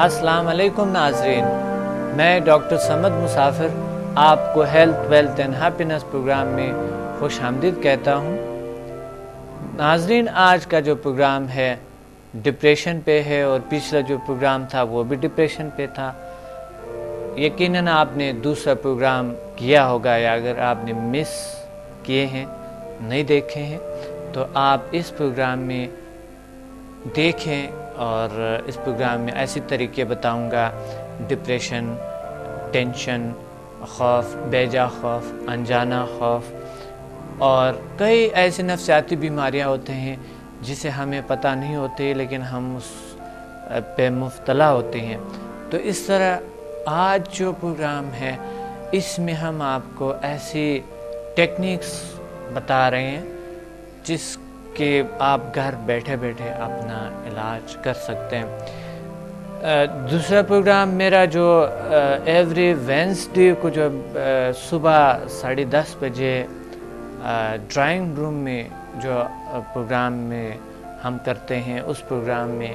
السلام علیکم ناظرین، میں ڈاکٹر سمد مسافر آپ کو health wealth and happiness programme میں خوش آمدید کہتا ہوں۔ ناظرین، آج کا جو پروگرام ہے ڈپریشن پہ ہے، اور پچھلا جو پروگرام تھا وہ بھی ڈپریشن پہ تھا۔ یقیناً آپ نے دوسرا پروگرام کیا ہوگا، یا اگر آپ نے مس کیے ہیں، نہیں دیکھے ہیں، تو آپ اس پروگرام میں دیکھیں۔ اور اس پروگرام میں ایسی طریقے بتاؤں گا، ڈپریشن، ٹینشن، خوف، بیجا خوف، انجانا خوف، اور کئی ایسے نفسیاتی بیماریاں ہوتے ہیں جسے ہمیں پتہ نہیں ہوتے، لیکن ہم اس پہ مبتلا ہوتے ہیں۔ تو اس طرح آج جو پروگرام ہے، اس میں ہم آپ کو ایسی ٹیکنیکس بتا رہے ہیں جس کہ آپ گھر بیٹھے بیٹھے اپنا علاج کر سکتے ہیں۔ دوسرا پروگرام میرا جو ایوری وینسڈے کو جو صبح 10:30 بجے ڈرائنگ روم میں جو پروگرام میں ہم کرتے ہیں، اس پروگرام میں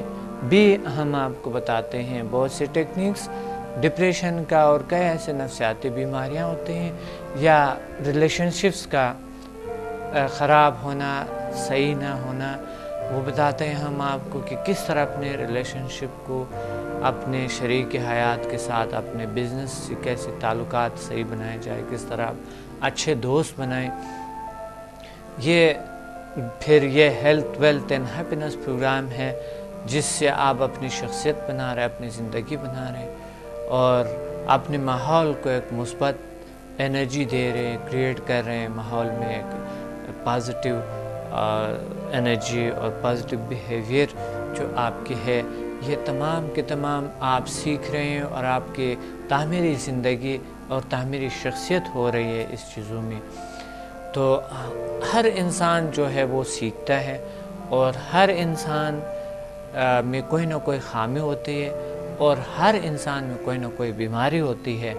بھی ہم آپ کو بتاتے ہیں بہت سے ٹیکنیکس ڈپریشن کا، اور کئی ایسے نفسیاتی بیماریاں ہوتے ہیں، یا ریلیشن شپس کا خراب ہونا، صحیح نہ ہونا، وہ بتاتے ہیں ہم آپ کو کہ کس طرح اپنے ریلیشن شپ کو اپنے شریک حیات کے ساتھ، اپنے بزنس سے کیسے تعلقات صحیح بنائے جائے، کس طرح اچھے دوست بنائیں۔ پھر یہ health wealth and happiness programme ہے جس سے آپ اپنی شخصیت بنا رہے، اپنی زندگی بنا رہے، اور اپنے ماحول کو ایک مثبت انرجی دے رہے، کریٹ کر رہے ہیں ماحول میں ایک پازیٹیو انرجی اور پازیٹیو بیہیویئر جو آپ کی ہے۔ یہ تمام کے تمام آپ سیکھ رہے ہیں، اور آپ کے تعمیری زندگی اور تعمیری شخصیت ہو رہی ہے اس چیزوں میں۔ تو ہر انسان جو ہے وہ سیکھتا ہے، اور ہر انسان میں کوئی نہ کوئی خامی ہوتی ہے، اور ہر انسان میں کوئی نہ کوئی بیماری ہوتی ہے۔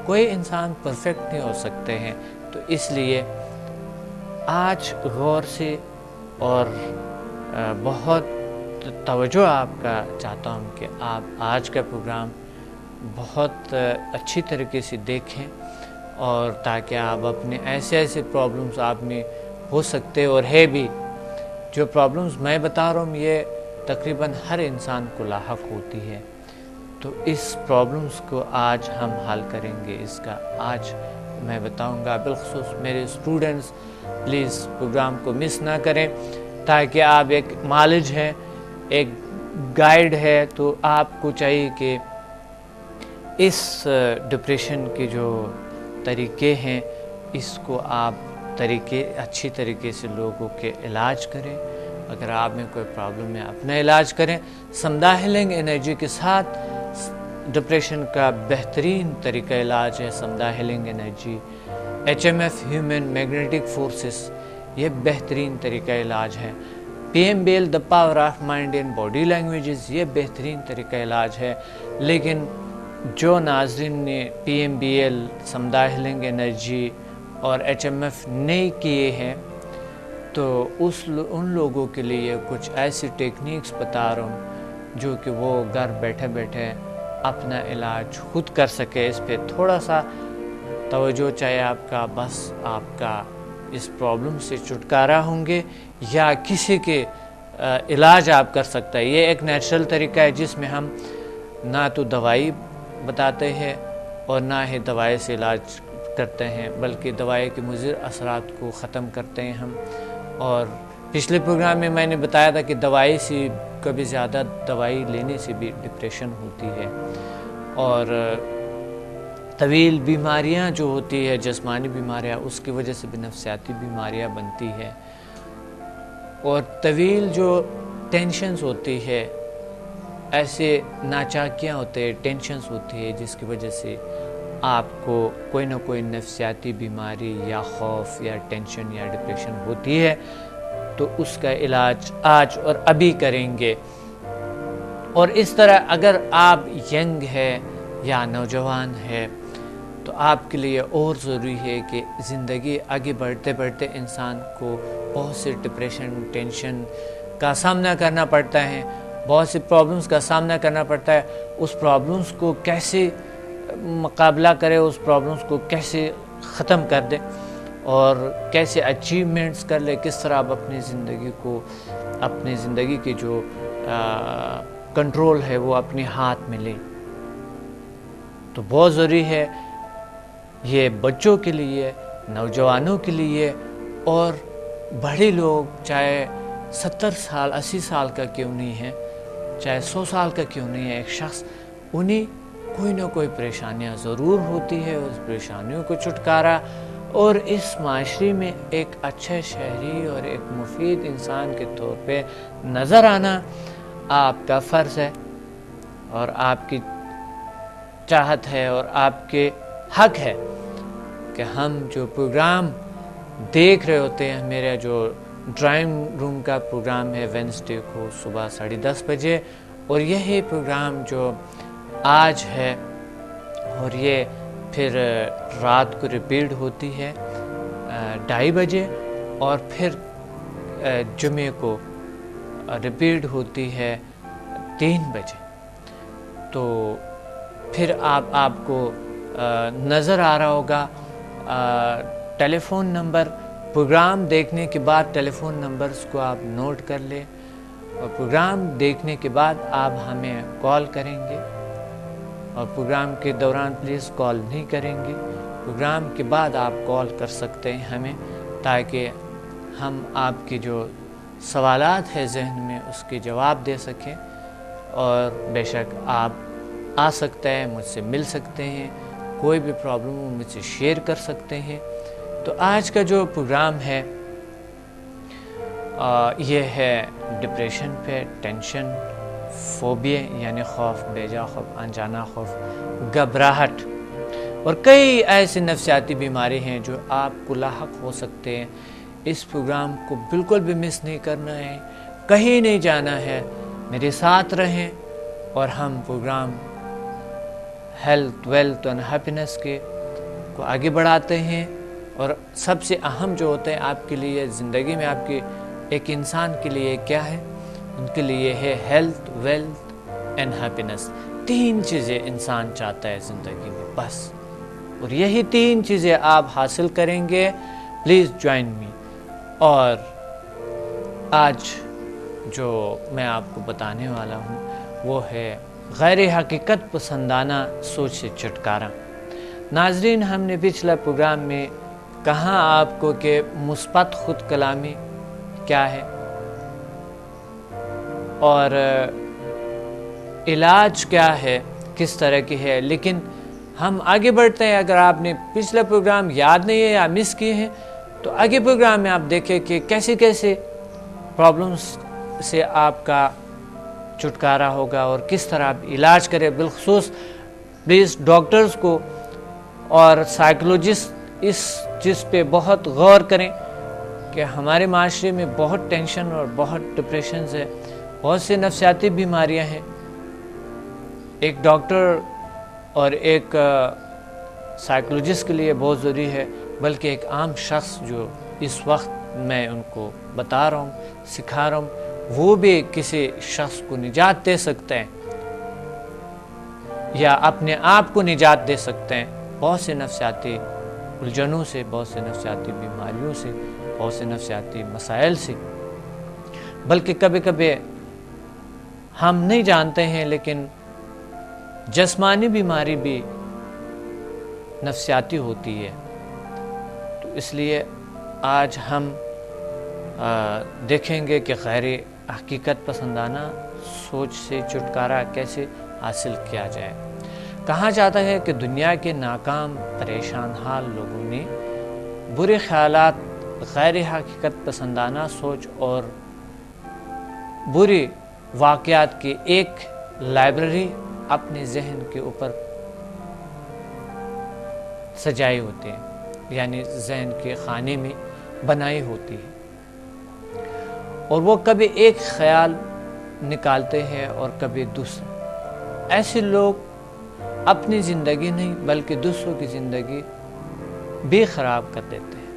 کوئی انسان پرفیکٹ نہیں ہو سکتے ہیں۔ تو اس لیے آج غور سے اور بہت توجہ آپ کا چاہتا ہوں کہ آپ آج کا پروگرام بہت اچھی طریقے سے دیکھیں، اور تاکہ آپ اپنے ایسے پرابلمز آپ میں ہو سکتے اور ہے بھی، جو پرابلمز میں بتا رہا ہوں یہ تقریباً ہر انسان کو لاحق ہوتی ہے۔ تو اس پرابلمز کو آج ہم حل کریں گے، اس کا آج میں بتاؤں گا۔ بالخصوص میرے اسٹوڈنٹس پلیز پروگرام کو مس نہ کریں، تاکہ آپ ایک نالج ہے، ایک گائیڈ ہے، تو آپ کو چاہیے کہ اس ڈپریشن کے جو طریقے ہیں، اس کو آپ اچھی طریقے سے لوگوں کے علاج کریں۔ اگر آپ میں کوئی پرابلم ہے، اپنا علاج کریں۔ سمدھا ہیلنگ انرجی کے ساتھ ڈپریشن کا بہترین طریقہ علاج ہے سمدھا healing energy. HMF human magnetic forces, یہ بہترین طریقہ علاج ہے۔ PMBL the power of mind in body languages, یہ بہترین طریقہ علاج ہے۔ لیکن جو ناظرین نے PMBL، سمدھا ہیلنگ انرجی اور HMF نہیں کیے ہیں، تو ان لوگوں کے لیے کچھ ایسی ٹیکنیکس بتا رہا ہوں جو کہ وہ گھر بیٹھے بیٹھے اپنا علاج خود کر سکے۔ اس پہ تھوڑا سا توجہ چاہیے آپ کا، بس آپ کا اس پرابلم سے چھٹکارا ہوں گے، یا کسی کے علاج آپ کر سکتا ہے۔ یہ ایک نیچرل طریقہ ہے جس میں ہم نہ تو دوائی بتاتے ہیں اور نہ ہی دوائی سے علاج کرتے ہیں، بلکہ دوائی کے مضر اثرات کو ختم کرتے ہیں ہم۔ اور پچھلے پروگرام میں نے بتایا تھا کہ دوائی سے کبھی زیادہ دوائی لینے سے بھی ڈپریشن ہوتی ہے، اور طویل بیماریاں جو ہوتی ہے، جسمانی بیماریاں، اس کی وجہ سے بھی نفسیاتی بیماریاں بنتی ہے۔ اور طویل جو ٹینشنز ہوتی ہے، ایسے ناچاکیاں ہوتے ہیں، ٹینشنز ہوتی ہے، جس کی وجہ سے آپ کو کوئی نہ کوئی نفسیاتی بیماری یا خوف یا ٹینشن یا ڈپریشن ہوتی ہے، تو اس کا علاج آج اور ابھی کریں گے۔ اور اس طرح اگر آپ ینگ ہے یا نوجوان ہے، تو آپ کے لیے اور ضروری ہے کہ زندگی آگے بڑھتے بڑھتے انسان کو بہت سے ڈپریشن، ٹینشن کا سامنا کرنا پڑتا ہے، بہت سی پرابلمس کا سامنا کرنا پڑتا ہے، اس پرابلمس کو کیسے مقابلہ کرے، اس پرابلمس کو کیسے ختم کر دے اور کیسے اچیومنٹس کر لے، کس طرح آپ اپنی زندگی کو، اپنی زندگی کی جو کنٹرول ہے وہ اپنے ہاتھ میں لیں۔ تو بہت ضروری ہے یہ بچوں کے لیے، نوجوانوں کے لیے اور بڑے لوگ، چاہے 70 سال 80 سال کا کیوں نہیں ہے، چاہے 100 سال کا کیوں نہیں ہے، ایک شخص انہیں کوئی نہ کوئی پریشانیاں ضرور ہوتی ہے، اس پریشانیوں کو چھٹکارا اور اس معاشرے میں ایک اچھے شہری اور ایک مفید انسان کے طور پہ نظر آنا آپ کا فرض ہے اور آپ کی چاہت ہے اور آپ کے حق ہے کہ ہم جو پروگرام دیکھ رہے ہوتے ہیں، میرا جو ڈرائنگ روم کا پروگرام ہے وینسڈے کو صبح 10:30 بجے، اور یہی پروگرام جو آج ہے اور یہ پھر رات کو ریپیٹ ہوتی ہے 2:30 بجے اور پھر جمعے کو ریپیٹ ہوتی ہے 3 بجے۔ تو پھر آپ کو نظر آ رہا ہوگا ٹیلی فون نمبر، پروگرام دیکھنے کے بعد ٹیلی فون نمبرز کو آپ نوٹ کر لیں اور پروگرام دیکھنے کے بعد آپ ہمیں کال کریں گے، اور پروگرام کے دوران پلیز کال نہیں کریں گے، پروگرام کے بعد آپ کال کر سکتے ہیں ہمیں، تاکہ ہم آپ کی جو سوالات ہے ذہن میں اس کے جواب دے سکیں، اور بے شک آپ آ سکتے ہیں، مجھ سے مل سکتے ہیں، کوئی بھی پرابلم ہو مجھ سے شیئر کر سکتے ہیں۔ تو آج کا جو پروگرام ہے یہ ہے ڈپریشن پہ، ٹینشن، فوبیا یعنی خوف، بیجا خوف، انجانا خوف، گھبراہٹ اور کئی ایسی نفسیاتی بیماری ہیں جو آپ کو لاحق ہو سکتے ہیں۔ اس پروگرام کو بالکل بھی مس نہیں کرنا ہے، کہیں نہیں جانا ہے، میرے ساتھ رہیں اور ہم پروگرام ہیلتھ، ویلتھ اور ہیپینس کے کو آگے بڑھاتے ہیں۔ اور سب سے اہم جو ہوتے ہیں آپ کے لیے زندگی میں، آپ کے ایک انسان کے لیے کیا ہے؟ ان کے لیے ہے ہیلتھ، ویلتھ اینڈ ہیپینس۔ 3 چیزیں انسان چاہتا ہے زندگی میں بس، اور یہی 3 چیزیں آپ حاصل کریں گے۔ پلیز جوائن می۔ اور آج جو میں آپ کو بتانے والا ہوں وہ ہے غیر حقیقت پسندانہ سوچ سے چھٹکارا۔ ناظرین، ہم نے پچھلا پروگرام میں کہا آپ کو کہ مثبت خود کلامی کیا ہے اور علاج کیا ہے، کس طرح کی ہے، لیکن ہم آگے بڑھتے ہیں۔ اگر آپ نے پچھلا پروگرام یاد نہیں ہے یا مس کیے ہیں تو آگے پروگرام میں آپ دیکھیں کہ کیسے کیسے پرابلمس سے آپ کا چھٹکارا ہوگا اور کس طرح آپ علاج کریں۔ بالخصوص پلیز ڈاکٹرز کو اور سائیکولوجسٹ اس چیز پہ بہت غور کریں کہ ہمارے معاشرے میں بہت ٹینشن اور بہت ڈپریشنز ہے، بہت سے نفسیاتی بیماریاں ہیں۔ ایک ڈاکٹر اور ایک سائیکولوجسٹ کے لیے بہت ضروری ہے، بلکہ ایک عام شخص جو اس وقت میں ان کو بتا رہا ہوں، سکھا رہا ہوں، وہ بھی کسی شخص کو نجات دے سکتے ہیں یا اپنے آپ کو نجات دے سکتے ہیں بہت سے نفسیاتی الجھنوں سے، بہت سے نفسیاتی بیماریوں سے، بہت سے نفسیاتی مسائل سے۔ بلکہ کبھی کبھی ہم نہیں جانتے ہیں، لیکن جسمانی بیماری بھی نفسیاتی ہوتی ہے۔ تو اس لیے آج ہم دیکھیں گے کہ غیر حقیقت پسندانہ سوچ سے چھٹکارا کیسے حاصل کیا جائے۔ کہا جاتا ہے کہ دنیا کے ناکام، پریشان حال لوگوں نے برے خیالات، غیر حقیقت پسندانہ سوچ اور برے واقعات کی ایک لائبریری اپنے ذہن کے اوپر سجائے ہوتے ہیں، یعنی ذہن کے خانے میں بنائی ہوتی ہے، اور وہ کبھی ایک خیال نکالتے ہیں اور کبھی دوسرا۔ ایسے لوگ اپنی زندگی نہیں بلکہ دوسروں کی زندگی بھی خراب کر دیتے ہیں۔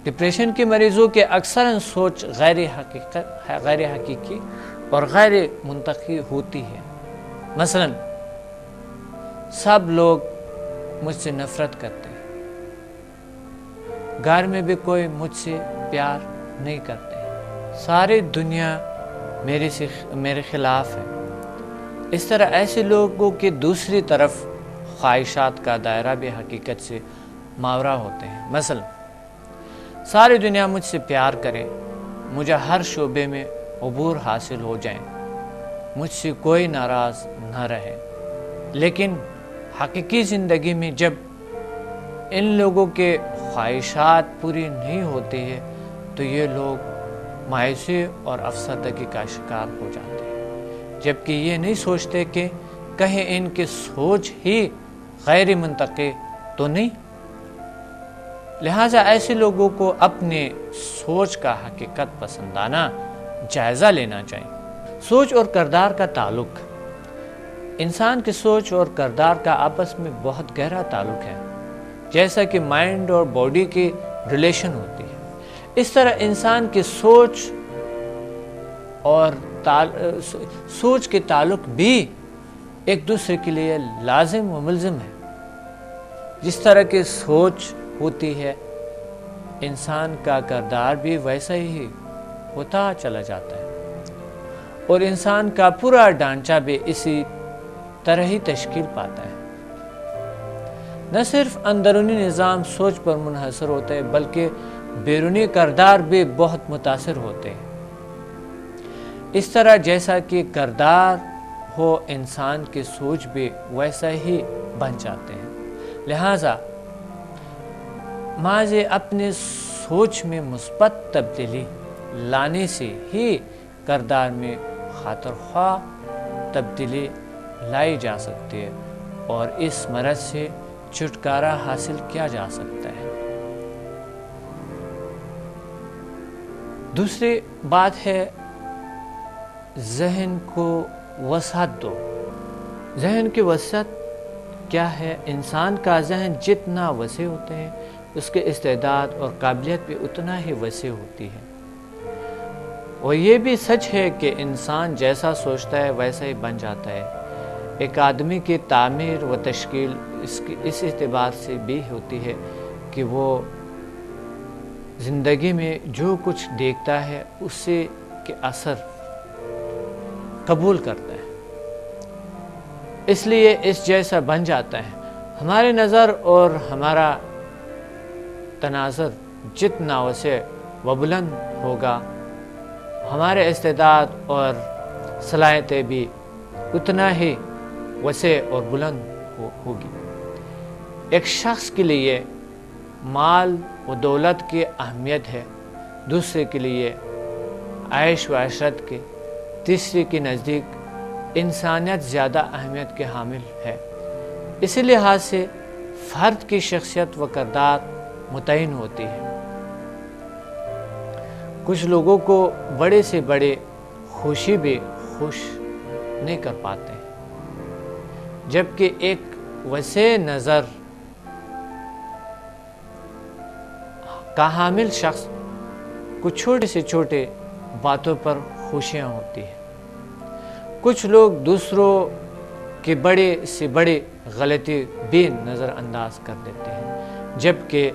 ڈپریشن کے مریضوں کے اکثر سوچ غیر حقیقی اور غیر منطقی ہوتی ہے۔ مثلا سب لوگ مجھ سے نفرت کرتے ہیں، گھر میں بھی کوئی مجھ سے پیار نہیں کرتے، ساری دنیا میرے خلاف ہے۔ اس طرح ایسے لوگوں کی دوسری طرف خواہشات کا دائرہ بھی حقیقت سے ماورا ہوتے ہیں۔ مثلا ساری دنیا مجھ سے پیار کرے، مجھے ہر شعبے میں عبور حاصل ہو جائیں، مجھ سے کوئی ناراض نہ رہے، لیکن حقیقی زندگی میں جب ان لوگوں کے خواہشات پوری نہیں ہوتی ہے تو یہ لوگ مایوسی اور افسردگی کا شکار ہو جاتے ہیں، جبکہ یہ نہیں سوچتے کہ کہیں ان کی سوچ ہی غیر منطقی تو نہیں۔ لہٰذا ایسے لوگوں کو اپنے سوچ کا حقیقت پسندانہ جائزہ لینا چاہیے۔ سوچ اور کردار کا تعلق، انسان کی سوچ اور کردار کا آپس میں بہت گہرا تعلق ہے، جیسا کہ مائنڈ اور باڈی کی ریلیشن ہوتی ہے، اس طرح انسان کی سوچ کے تعلق بھی ایک دوسرے کے لیے لازم و ملزم ہے۔ جس طرح کی سوچ ہوتی ہے انسان کا کردار بھی ویسا ہی ہوتا چلا جاتا ہے، اور انسان کا پورا ڈھانچہ بھی اسی طرح ہی تشکیل پاتا ہے۔ نہ صرف اندرونی نظام سوچ پر منحصر ہوتا ہے بلکہ بیرونی کردار بھی بہت متاثر ہوتے ہیں۔ اس طرح جیسا کہ کردار ہو انسان کی سوچ بھی ویسا ہی بن جاتے ہیں۔ لہٰذا محض اپنے سوچ میں مثبت تبدیلی لانے سے ہی کردار میں خاطر خواہ تبدیلی لائی جا سکتی ہے اور اس مرض سے چھٹکارا حاصل کیا جا سکتا ہے۔ دوسری بات ہے ذہن کو وسعت دو۔ ذہن کی وسعت کیا ہے؟ انسان کا ذہن جتنا وسیع ہوتا ہے اس کے استعداد اور قابلیت بھی اتنا ہی وسیع ہوتی ہے، اور یہ بھی سچ ہے کہ انسان جیسا سوچتا ہے ویسا ہی بن جاتا ہے۔ ایک آدمی کی تعمیر و تشکیل اس اعتبار سے بھی ہوتی ہے کہ وہ زندگی میں جو کچھ دیکھتا ہے اس سے کے اثر قبول کرتا ہے، اس لیے اس جیسا بن جاتا ہے۔ ہماری نظر اور ہمارا تناظر جتنا وسیع و بلند ہوگا ہمارے استعداد اور صلاحیتیں بھی اتنا ہی وسیع اور بلند ہوگی۔ ایک شخص کے لیے مال و دولت کی اہمیت ہے، دوسرے کے لیے عیش و عشرت کی، تیسرے کے نزدیک انسانیت زیادہ اہمیت کے حامل ہے۔ اسی لحاظ سے فرد کی شخصیت و کردار متعین ہوتی ہے۔ کچھ لوگوں کو بڑے سے بڑے خوشی بھی خوش نہیں کر پاتے، جبکہ ایک وسیع نظر کا حامل شخص کو چھوٹے سے چھوٹے باتوں پر خوشیاں ہوتی ہیں۔ کچھ لوگ دوسروں کی بڑے سے بڑی غلطی بھی نظر انداز کر دیتے ہیں، جبکہ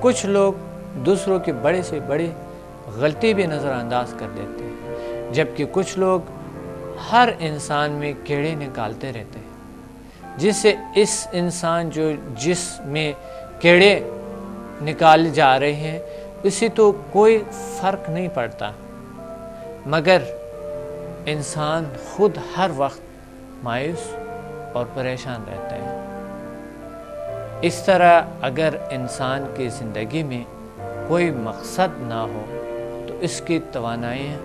کچھ لوگ دوسروں کی بڑے سے بڑی غلطی بھی نظر انداز کر دیتے ہیں، جبکہ کچھ لوگ ہر انسان میں کیڑے نکالتے رہتے ہیں، جس سے اس انسان جو جس میں کیڑے نکالے جا رہے ہیں اسے تو کوئی فرق نہیں پڑتا، مگر انسان خود ہر وقت مایوس اور پریشان رہتا ہے۔ اس طرح اگر انسان کی زندگی میں کوئی مقصد نہ ہو تو اس کی توانائیاں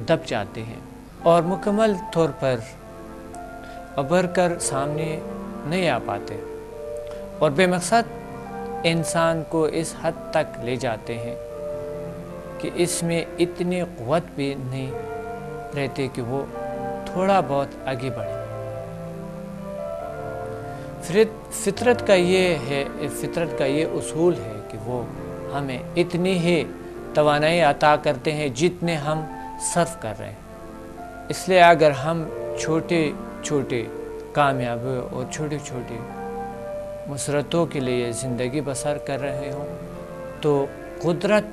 دب جاتی ہیں اور مکمل طور پر ابھر کر سامنے نہیں آ پاتے، اور بے مقصد انسان کو اس حد تک لے جاتے ہیں کہ اس میں اتنی قوت بھی نہیں رہتی کہ وہ تھوڑا بہت آگے بڑھے۔ فطرت کا یہ اصول ہے کہ وہ ہمیں اتنی ہی توانائی عطا کرتے ہیں جتنے ہم صرف کر رہے ہیں۔ اس لیے اگر ہم چھوٹے چھوٹے کامیابی اور چھوٹی چھوٹی مسرتوں کے لیے زندگی بسر کر رہے ہوں تو قدرت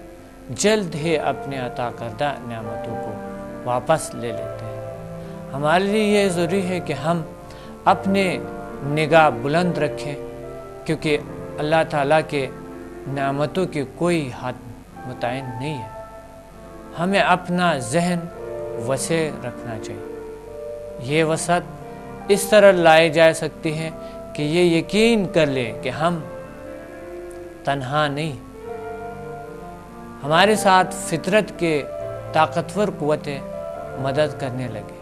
جلد ہی اپنے عطا کردہ نعمتوں کو واپس لے لیتے ہیں۔ ہمارے لیے یہ ضروری ہے کہ ہم اپنے نگاہ بلند رکھیں، کیونکہ اللہ تعالیٰ کے نعمتوں کی کوئی حد متعین نہیں ہے۔ ہمیں اپنا ذہن وسیع رکھنا چاہیے۔ یہ وسعت اس طرح لائی جا سکتی ہے کہ یہ یقین کر لیں کہ ہم تنہا نہیں، ہمارے ساتھ فطرت کے طاقتور قوتیں مدد کرنے لگے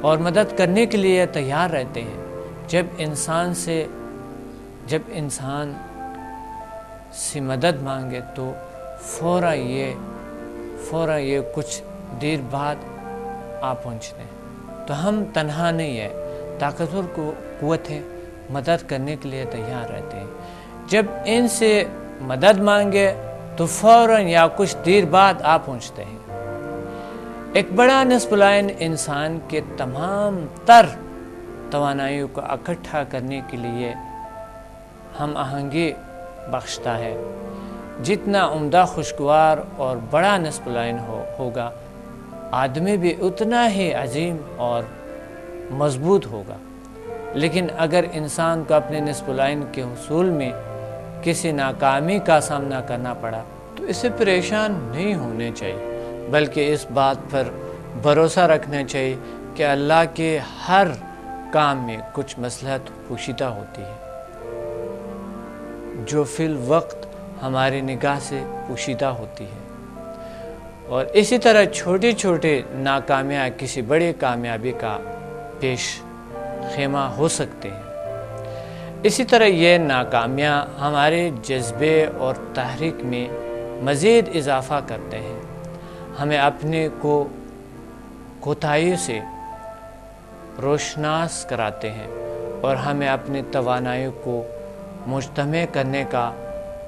اور مدد کرنے کے لیے تیار رہتے ہیں۔ جب انسان سے مدد مانگے تو فوراً یہ کچھ دیر بعد آ پہنچتے ہیں۔ تو ہم تنہا نہیں ہیں، طاقتور قوتیں مدد کرنے کے لیے تیار رہتے ہیں۔ جب ان سے مدد مانگے تو فوراً یا کچھ دیر بعد آ پہنچتے ہیں۔ ایک بڑا نصب العین انسان کے تمام تر توانائیوں کو اکٹھا کرنے کے لیے ہم آہنگی بخشتا ہے۔ جتنا عمدہ، خوشگوار اور بڑا نصب العین ہوگا، آدمی بھی اتنا ہی عظیم اور مضبوط ہوگا۔ لیکن اگر انسان کو اپنے نصب العین کے حصول میں کسی ناکامی کا سامنا کرنا پڑا تو اسے پریشان نہیں ہونے چاہیے، بلکہ اس بات پر بھروسہ رکھنا چاہیے کہ اللہ کے ہر کام میں کچھ مصلحت پوشیدہ ہوتی ہے جو فی الوقت ہماری نگاہ سے پوشیدہ ہوتی ہے، اور اسی طرح چھوٹی چھوٹی ناکامیاں کسی بڑی کامیابی کا پیش خیمہ ہو سکتے ہیں۔ اسی طرح یہ ناکامیاں ہمارے جذبے اور تحریک میں مزید اضافہ کرتے ہیں، ہمیں اپنے کوتاہی سے روشناس کراتے ہیں اور ہمیں اپنی توانائیوں کو مجتمع کرنے کا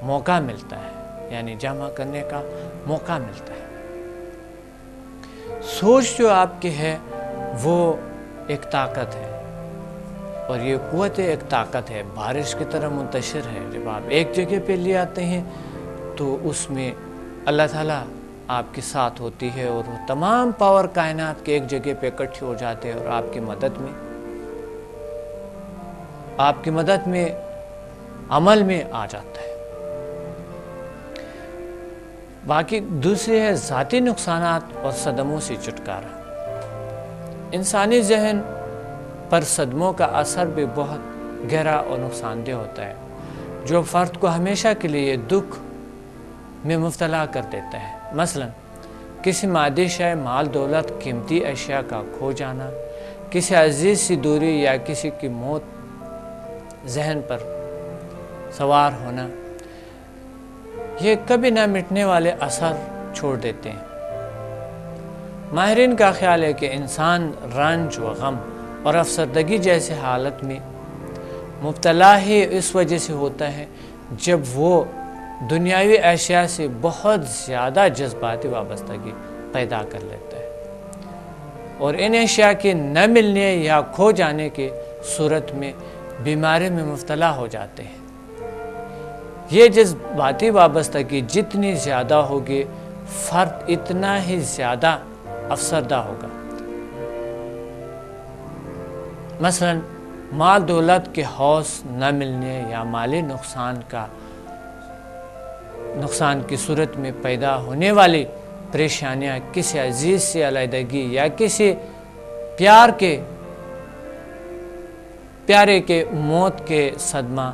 موقع ملتا ہے، یعنی جمع کرنے کا موقع ملتا ہے۔ سوچ جو آپ کی ہے وہ ایک طاقت ہے، اور یہ قوت ایک طاقت ہے، بارش کی طرح منتشر ہے۔ جب آپ ایک جگہ پہ لے آتے ہیں تو اس میں اللہ تعالیٰ آپ کے ساتھ ہوتی ہے، اور وہ تمام پاور کائنات کے ایک جگہ پہ اکٹھے ہو جاتے ہیں اور آپ کی مدد میں عمل میں آ جاتا ہے۔ باقی دوسری ہے ذاتی نقصانات اور صدموں سے چھٹکارا۔ انسانی ذہن پر صدموں کا اثر بھی بہت گہرا اور نقصان دہ ہوتا ہے، جو فرد کو ہمیشہ کے لیے دکھ میں مبتلا کر دیتا ہے۔ مثلا کسی مادی شے، مال دولت، قیمتی اشیاء کا کھو جانا، کسی عزیز سے دوری یا کسی کی موت ذہن پر سوار ہونا، یہ کبھی نہ مٹنے والے اثر چھوڑ دیتے ہیں۔ ماہرین کا خیال ہے کہ انسان رنج و غم اور افسردگی جیسے حالت میں مبتلا ہی اس وجہ سے ہوتا ہے جب وہ دنیاوی اشیاء سے بہت زیادہ جذباتی وابستگی پیدا کر لیتا ہے، اور ان اشیاء کے نہ ملنے یا کھو جانے کی صورت میں بیماری میں مبتلا ہو جاتے ہیں۔ یہ جذباتی وابستگی جتنی زیادہ ہوگی، فرد اتنا ہی زیادہ افسردہ ہوگا۔ مثلا مال دولت کے حوص نہ ملنے یا مالی نقصان کی صورت میں پیدا ہونے والی پریشانیاں، کسی عزیز سے علیحدگی یا کسی پیارے کے موت کے صدمہ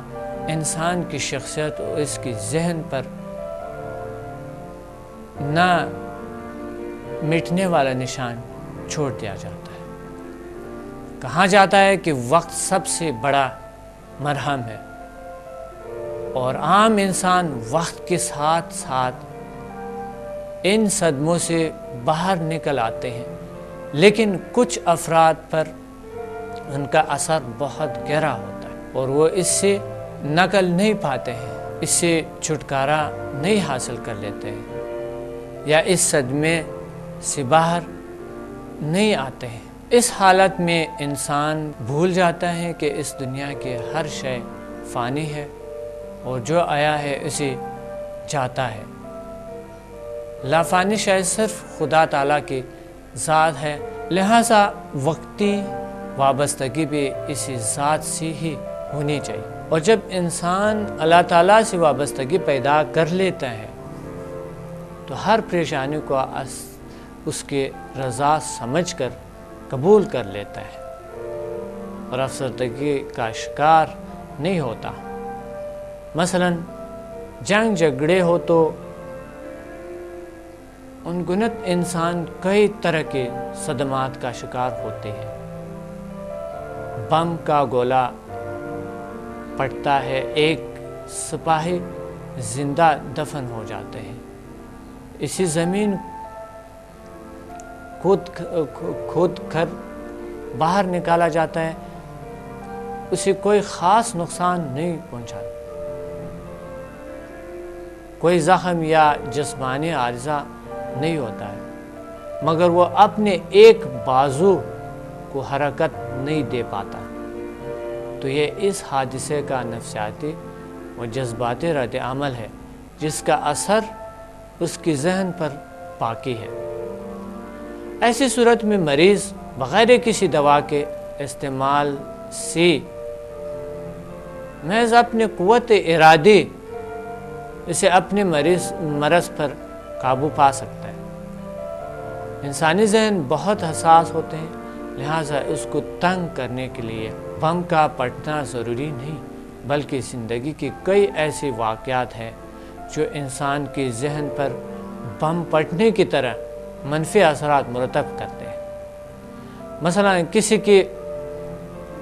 انسان کی شخصیت اور اس کی ذہن پر نہ مٹنے والا نشان چھوڑ دیا جاتا ہے۔ کہا جاتا ہے کہ وقت سب سے بڑا مرہم ہے، اور عام انسان وقت کے ساتھ ساتھ ان صدموں سے باہر نکل آتے ہیں، لیکن کچھ افراد پر ان کا اثر بہت گہرا ہوتا ہے اور وہ اس سے نکل نہیں پاتے ہیں، اس سے چھٹکارا نہیں حاصل کر لیتے ہیں۔ یا اس صدمے سے باہر نہیں آتے ہیں۔ اس حالت میں انسان بھول جاتا ہے کہ اس دنیا کے ہر شے فانی ہے اور جو آیا ہے اسے جاتا ہے۔ لافانی شے صرف خدا تعالیٰ کی ذات ہے، لہٰذا وقتی وابستگی بھی اسی ذات سے ہی ہونی چاہیے۔ اور جب انسان اللہ تعالیٰ سے وابستگی پیدا کر لیتا ہے تو ہر پریشانی کو اس کے رضا سمجھ کر قبول کر لیتا ہے اور افسردگی کا شکار نہیں ہوتا۔ مثلا جنگ جھگڑے ہو تو انگنت انسان کئی طرح کے صدمات کا شکار ہوتے ہیں۔ بم کا گولہ پڑتا ہے، ایک سپاہی زندہ دفن ہو جاتے ہیں۔ اسی زمین کھود کر باہر نکالا جاتا ہے، اسے کوئی خاص نقصان نہیں پہنچا، کوئی زخم یا جسمانی عارضہ نہیں ہوتا ہے، مگر وہ اپنے ایک بازو کو حرکت نہیں دے پاتا۔ تو یہ اس حادثے کا نفسیاتی و جذباتی رد عمل ہے جس کا اثر اس کی ذہن پر باقی ہے۔ ایسی صورت میں مریض بغیر کسی دوا کے استعمال سے محض اپنے قوت ارادی اسے اپنے مرض پر قابو پا سکتا ہے۔ انسانی ذہن بہت حساس ہوتے ہیں، لہٰذا اس کو تنگ کرنے کے لیے بم کا پھٹنا ضروری نہیں، بلکہ زندگی کی کئی ایسے واقعات ہیں جو انسان کے ذہن پر بم پھٹنے کی طرح منفی اثرات مرتب کرتے ہیں۔ مثلا کسی کی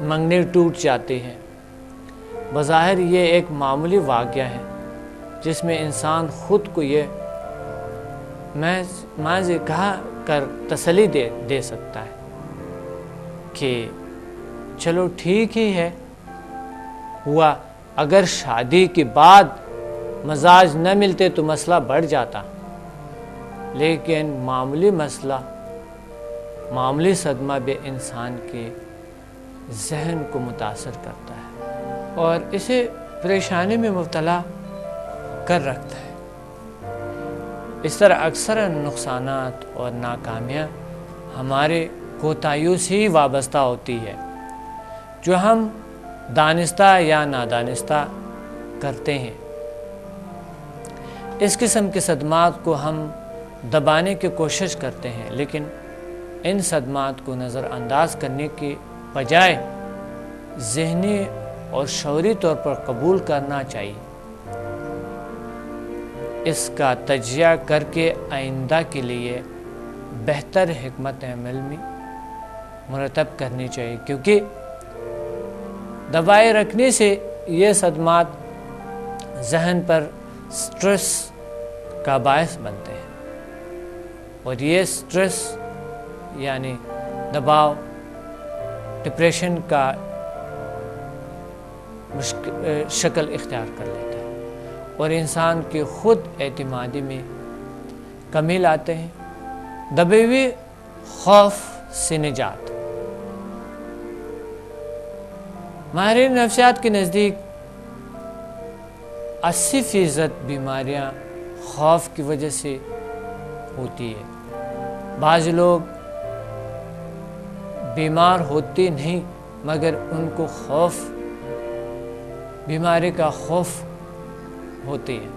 منگنی ٹوٹ جاتی ہے، بظاہر یہ ایک معمولی واقعہ ہے جس میں انسان خود کو یہ محض کہا کر تسلی دے سکتا ہے کہ چلو ٹھیک ہی ہے ہوا، اگر شادی کے بعد مزاج نہ ملتے تو مسئلہ بڑھ جاتا، لیکن معمولی صدمہ بھی انسان کے ذہن کو متاثر کرتا ہے اور اسے پریشانی میں مبتلا کر رکھتا ہے۔ اس طرح اکثر نقصانات اور ناکامیاں ہمارے کوتاہیوں سے ہی وابستہ ہوتی ہے جو ہم دانستہ یا نادانستہ کرتے ہیں۔ اس قسم کے صدمات کو ہم دبانے کی کوشش کرتے ہیں، لیکن ان صدمات کو نظر انداز کرنے کی بجائے ذہنی اور شعوری طور پر قبول کرنا چاہیے، اس کا تجزیہ کر کے آئندہ کے لیے بہتر حکمت عملی مرتب کرنی چاہیے، کیونکہ دبائے رکھنے سے یہ صدمات ذہن پر سٹریس کا باعث بنتے ہیں اور یہ سٹریس یعنی دباؤ ڈپریشن کا شکل اختیار کر لیتا ہے اور انسان کی خود اعتمادی میں کمی لاتے ہیں۔ دبے ہوئے خوف سے نجات۔ ماہرین نفسیات کے نزدیک 80% بیماریاں خوف کی وجہ سے ہوتی ہے۔ بعض لوگ بیمار ہوتے نہیں مگر ان کو بیماری کا خوف ہوتی ہے،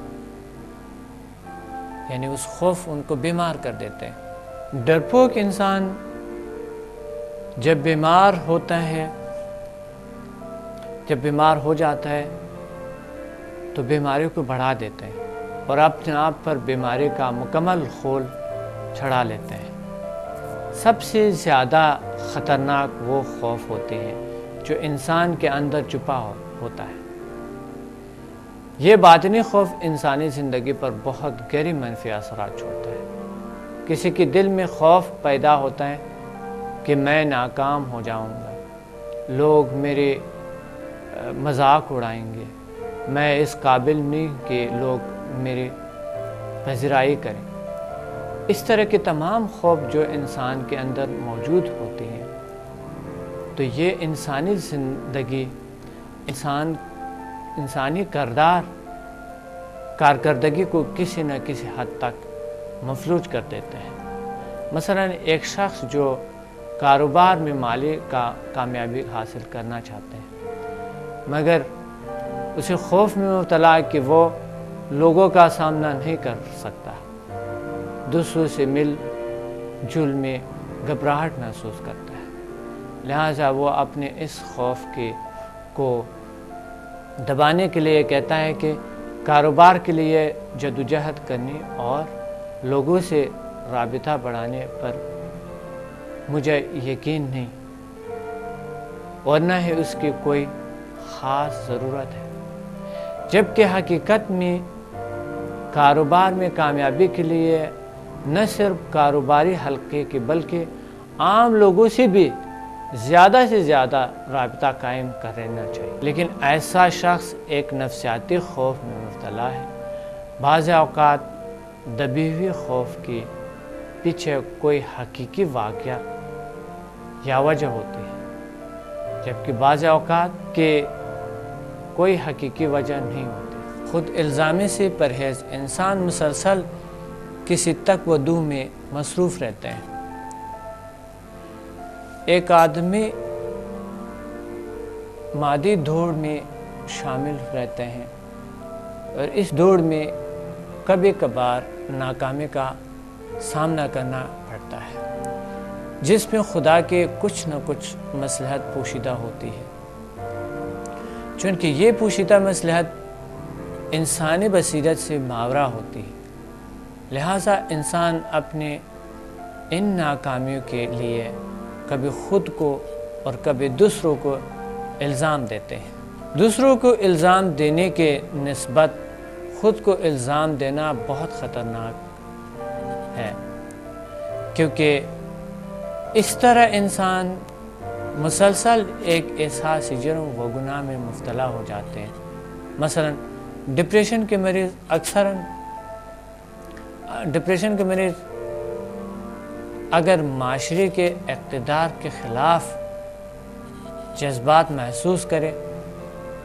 یعنی اس خوف ان کو بیمار کر دیتے ہیں۔ ڈرپوک انسان جب بیمار ہو جاتا ہے تو بیماری کو بڑھا دیتے ہیں اور اپنے آپ پر بیماری کا مکمل خول چڑھا لیتے ہیں۔ سب سے زیادہ خطرناک وہ خوف ہوتے ہیں جو انسان کے اندر چھپا ہوتا ہے۔ یہ باطنی خوف انسانی زندگی پر بہت گہری منفی اثرات چھوڑتا ہے۔ کسی کے دل میں خوف پیدا ہوتا ہے کہ میں ناکام ہو جاؤں گا، لوگ میرے مذاق اڑائیں گے، میں اس قابل نہیں کہ لوگ میری پذیرائی کریں۔ اس طرح کے تمام خوف جو انسان کے اندر موجود ہوتے ہیں، تو یہ انسانی زندگی، انسانی کارکردگی کو کسی نہ کسی حد تک مفلوج کر دیتے ہیں۔ مثلا ایک شخص جو کاروبار میں مالی کامیابی حاصل کرنا چاہتے ہیں، مگر اسے خوف میں مبتلا ہے کہ وہ لوگوں کا سامنا نہیں کر سکتا، دوسروں سے مل جل میں گھبراہٹ محسوس کرتا ہے، لہٰذا وہ اپنے اس خوف کو دبانے کے لیے کہتا ہے کہ کاروبار کے لیے جدوجہد کرنی اور لوگوں سے رابطہ بڑھانے پر مجھے یقین نہیں، اور نہ ہی اس کی کوئی خاص ضرورت ہے، جبکہ حقیقت میں کاروبار میں کامیابی کے لیے نہ صرف کاروباری حلقے کے بلکہ عام لوگوں سے بھی زیادہ سے زیادہ رابطہ قائم کرنا چاہیے۔ لیکن ایسا شخص ایک نفسیاتی خوف میں مبتلا ہے۔ بعض اوقات دبی ہوئی خوف کے پیچھے کوئی حقیقی واقعہ یا وجہ ہوتی ہے، جبکہ بعض اوقات کے کوئی حقیقی وجہ نہیں ہوتی۔ خود الزامی سے پرہیز انسان مسلسل کسی تک و دو میں مصروف رہتے ہیں۔ ایک آدمی مادی دوڑ میں شامل رہتے ہیں اور اس دوڑ میں کبھی کبھار ناکامی کا سامنا کرنا پڑتا ہے، جس میں خدا کے کچھ نہ کچھ مصلحت پوشیدہ ہوتی ہے، چونکہ یہ پوشیدہ مصلحت انسانی بصیرت سے ماورا ہوتی ہے، لہٰذا انسان اپنے ان ناکامیوں کے لیے کبھی خود کو اور کبھی دوسروں کو الزام دیتے ہیں۔ دوسروں کو الزام دینے کے نسبت خود کو الزام دینا بہت خطرناک ہے، کیونکہ اس طرح انسان مسلسل ایک احساسی جرم و گناہ میں مبتلا ہو جاتے ہیں۔ مثلا ڈپریشن کے مریض اگر معاشرے کے اقتدار کے خلاف جذبات محسوس کرے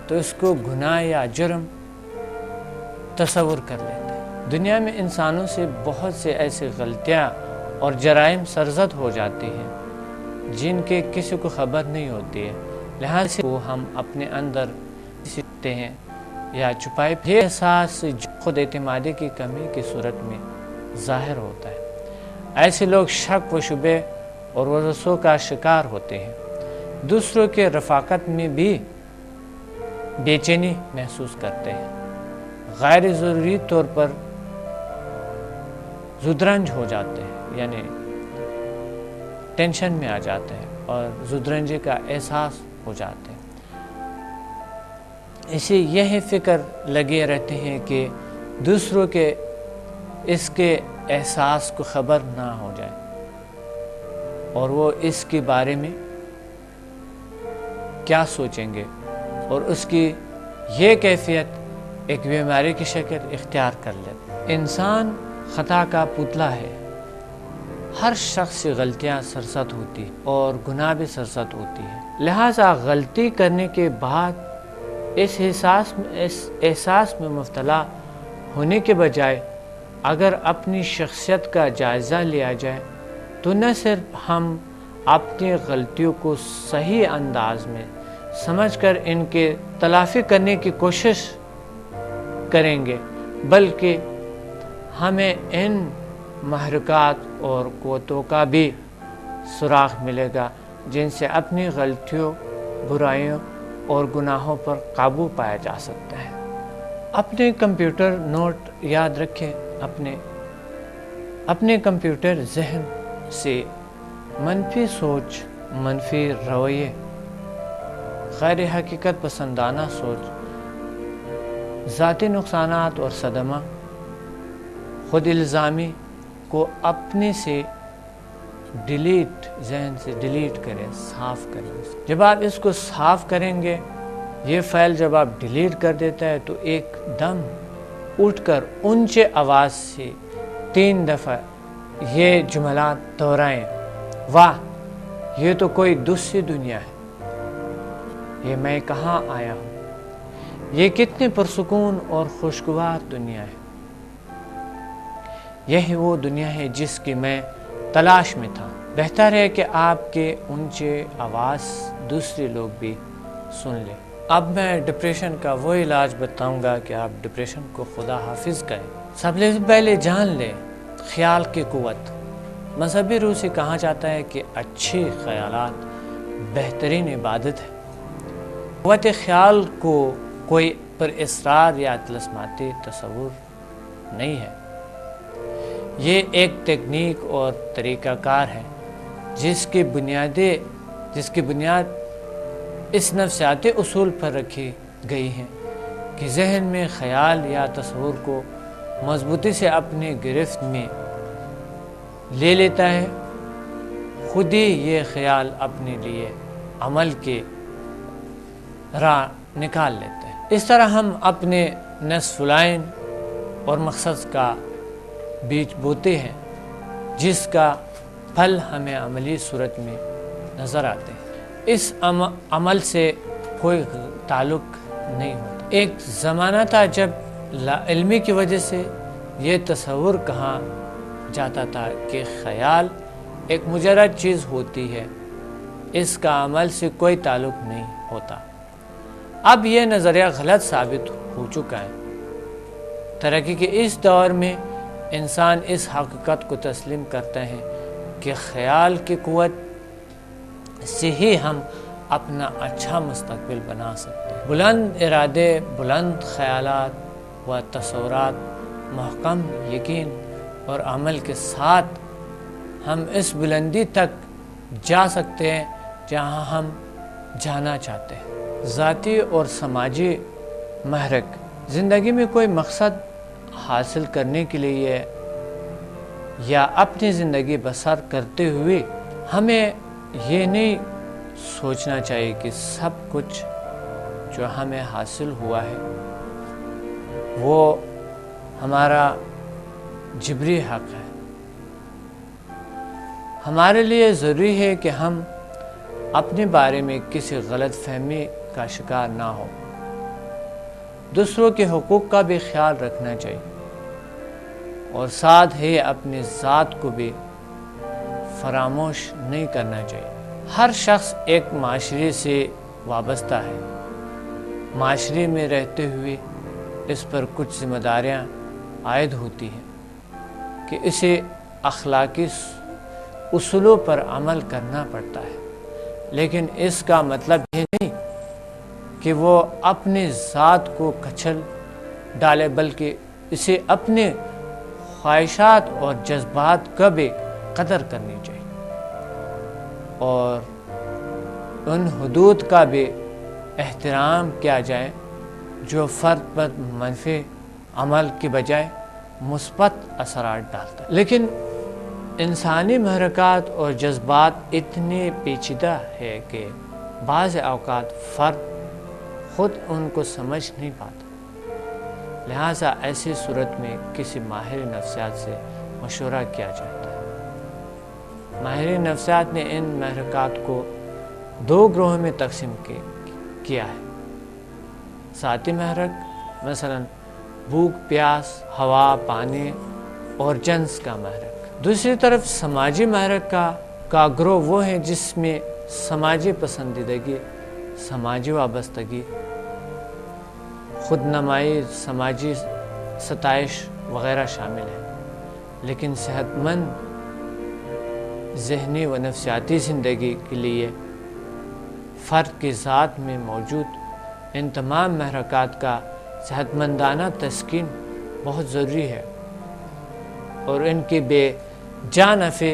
تو اس کو گناہ یا جرم تصور کر لیتے ہیں۔ دنیا میں انسانوں سے بہت سے ایسی غلطیاں اور جرائم سرزد ہو جاتی ہیں جن کے کسی کو خبر نہیں ہوتی ہے، لہٰذا وہ ہم اپنے اندر سیکھتے ہیں یا چھپائے۔ یہ احساس خود اعتمادی کی کمی کی صورت میں ظاہر ہوتا ہے۔ ایسے لوگ شک و شبے اور وسوسوں کا شکار ہوتے ہیں، دوسروں کے رفاقت میں بھی بے چینی محسوس کرتے ہیں، غیر ضروری طور پر زدرنج ہو جاتے ہیں، یعنی ٹینشن میں آ جاتے ہیں اور زدرنجی کا احساس ہو جاتے ہیں۔ اسے یہی فکر لگے رہتے ہیں کہ دوسروں کے اس کے احساس کو خبر نہ ہو جائے اور وہ اس کے بارے میں کیا سوچیں گے، اور اس کی یہ کیفیت ایک بیماری کی شکل اختیار کر لیتے۔ انسان خطا کا پتلا ہے، ہر شخص سے غلطیاں سرزد ہوتی اور گناہ بھی سرزد ہوتی ہے، لہٰذا غلطی کرنے کے بعد اس احساس میں مبتلا ہونے کے بجائے اگر اپنی شخصیت کا جائزہ لیا جائے تو نہ صرف ہم اپنی غلطیوں کو صحیح انداز میں سمجھ کر ان کے تلافی کرنے کی کوشش کریں گے، بلکہ ہمیں ان محرکات اور قوتوں کا بھی سراغ ملے گا جن سے اپنی غلطیوں، برائیوں اور گناہوں پر قابو پایا جا سکتا ہے۔ اپنے کمپیوٹر نوٹ یاد رکھیں، اپنے کمپیوٹر ذہن سے منفی سوچ، منفی رویے، غیر حقیقت پسندانہ سوچ، ذاتی نقصانات اور صدمہ، خود الزامی کو اپنے سے ذہن سے ڈیلیٹ کریں، صاف کریں۔ جب آپ اس کو صاف کریں گے، یہ فائل جب آپ ڈیلیٹ کر دیتا ہے تو ایک دم اٹھ کر اونچے آواز سے 3 دفعہ یہ جملات دہرائیں، واہ یہ تو کوئی دوسری دنیا ہے، یہ میں کہاں آیا ہوں، یہ کتنی پرسکون اور خوشگوار دنیا ہے، یہی وہ دنیا ہے جس کی میں تلاش میں تھا۔ بہتر ہے کہ آپ کے اونچے آواز دوسرے لوگ بھی سن لیں۔ اب میں ڈپریشن کا وہ علاج بتاؤں گا کہ آپ ڈپریشن کو خدا حافظ کہیں۔ سب سے پہلے جان لیں خیال کی قوت۔ مذہبی روح سے کہا جاتا ہے کہ اچھے خیالات بہترین عبادت ہے۔ قوت خیال کو کوئی پر اصرار یا طلسماتی تصور نہیں ہے، یہ ایک تکنیک اور طریقہ کار ہے جس کی بنیاد اس نفسیاتی اصول پر رکھی گئی ہے کہ ذہن میں خیال یا تصور کو مضبوطی سے اپنی گرفت میں لے لیتا ہے، خود ہی یہ خیال اپنے لیے عمل کے راہ نکال لیتے ہیں۔ اس طرح ہم اپنے نصف لائن اور مقصد کا بیج بوتے ہیں جس کا پھل ہمیں عملی صورت میں نظر آتے ہیں۔ اس عمل سے کوئی تعلق نہیں ہوتا۔ ایک زمانہ تھا جب لا علمی کی وجہ سے یہ تصور کہا جاتا تھا کہ خیال ایک مجرد چیز ہوتی ہے، اس کا عمل سے کوئی تعلق نہیں ہوتا۔ اب یہ نظریہ غلط ثابت ہو چکا ہے۔ ترقی کے اس دور میں انسان اس حقیقت کو تسلیم کرتا ہے کہ خیال کی قوت سے ہی ہم اپنا اچھا مستقبل بنا سکتے ہیں۔ بلند ارادے، بلند خیالات و تصورات، محکم یقین اور عمل کے ساتھ ہم اس بلندی تک جا سکتے ہیں جہاں ہم جانا چاہتے ہیں۔ ذاتی اور سماجی محرک۔ زندگی میں کوئی مقصد حاصل کرنے کے لیے یا اپنی زندگی بسر کرتے ہوئے ہمیں یہ نہیں سوچنا چاہیے کہ سب کچھ جو ہمیں حاصل ہوا ہے وہ ہمارا جبری حق ہے۔ ہمارے لیے ضروری ہے کہ ہم اپنے بارے میں کسی غلط فہمی کا شکار نہ ہو۔ دوسروں کے حقوق کا بھی خیال رکھنا چاہیے اور ساتھ ہی اپنی ذات کو بھی فراموش نہیں کرنا چاہیے۔ ہر شخص ایک معاشرے سے وابستہ ہے، معاشرے میں رہتے ہوئے اس پر کچھ ذمہ داریاں عائد ہوتی ہیں کہ اسے اخلاقی اصولوں پر عمل کرنا پڑتا ہے، لیکن اس کا مطلب یہ نہیں کہ وہ اپنی ذات کو کچل ڈالے، بلکہ اسے اپنے خواہشات اور جذبات کا بھی قدر کرنی چاہیے اور ان حدود کا بھی احترام کیا جائے جو فرد پر منفی عمل کی بجائے مثبت اثرات ڈالتا ہے۔ لیکن انسانی محرکات اور جذبات اتنے پیچیدہ ہے کہ بعض اوقات فرد خود ان کو سمجھ نہیں پاتا، لہٰذا ایسی صورت میں کسی ماہر نفسیات سے مشورہ کیا جاتا ہے۔ ماہر نفسیات نے ان محرکات کو 2 گروہوں میں تقسیم کیا ہے: ذاتی محرک مثلا بھوک پیاس، ہوا پانی اور جنس کا محرک۔ دوسری طرف سماجی محرک کا گروہ وہ ہے جس میں سماجی پسندیدگی، سماجی وابستگی، خود نمائی، سماجی ستائش وغیرہ شامل ہے۔ لیکن صحت مند ذہنی و نفسیاتی زندگی کے لیے فرد کی ذات میں موجود ان تمام محرکات کا صحت مندانہ تسکین بہت ضروری ہے، اور ان کی بے جا نفع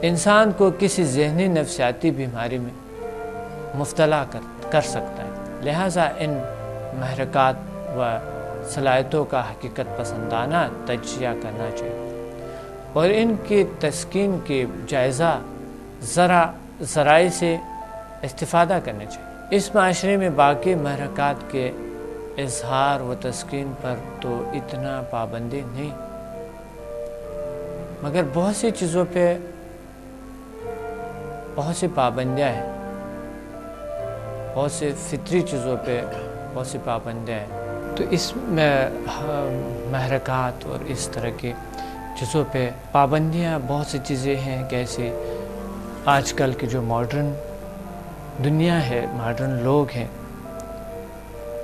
انسان کو کسی ذہنی نفسیاتی بیماری میں مبتلا کر سکتا ہے۔ لہٰذا ان محرکات و صلاحیتوں کا حقیقت پسندانہ تجزیہ کرنا چاہیے اور ان کی تسکین کے جائزہ ذرائع سے استفادہ کرنا چاہیے۔ اس معاشرے میں باقی محرکات کے اظہار و تسکین پر تو اتنا پابندی نہیں، مگر بہت سی چیزوں پہ بہت سی پابندیاں ہیں، بہت سے فطری چیزوں پہ بہت سی پابندیاں ہیں۔ تو اس میں محرکات اور اس طرح کی چیزوں پہ پابندیاں بہت سی چیزیں ہیں، کیسے آج کل کی جو ماڈرن دنیا ہے، ماڈرن لوگ ہیں،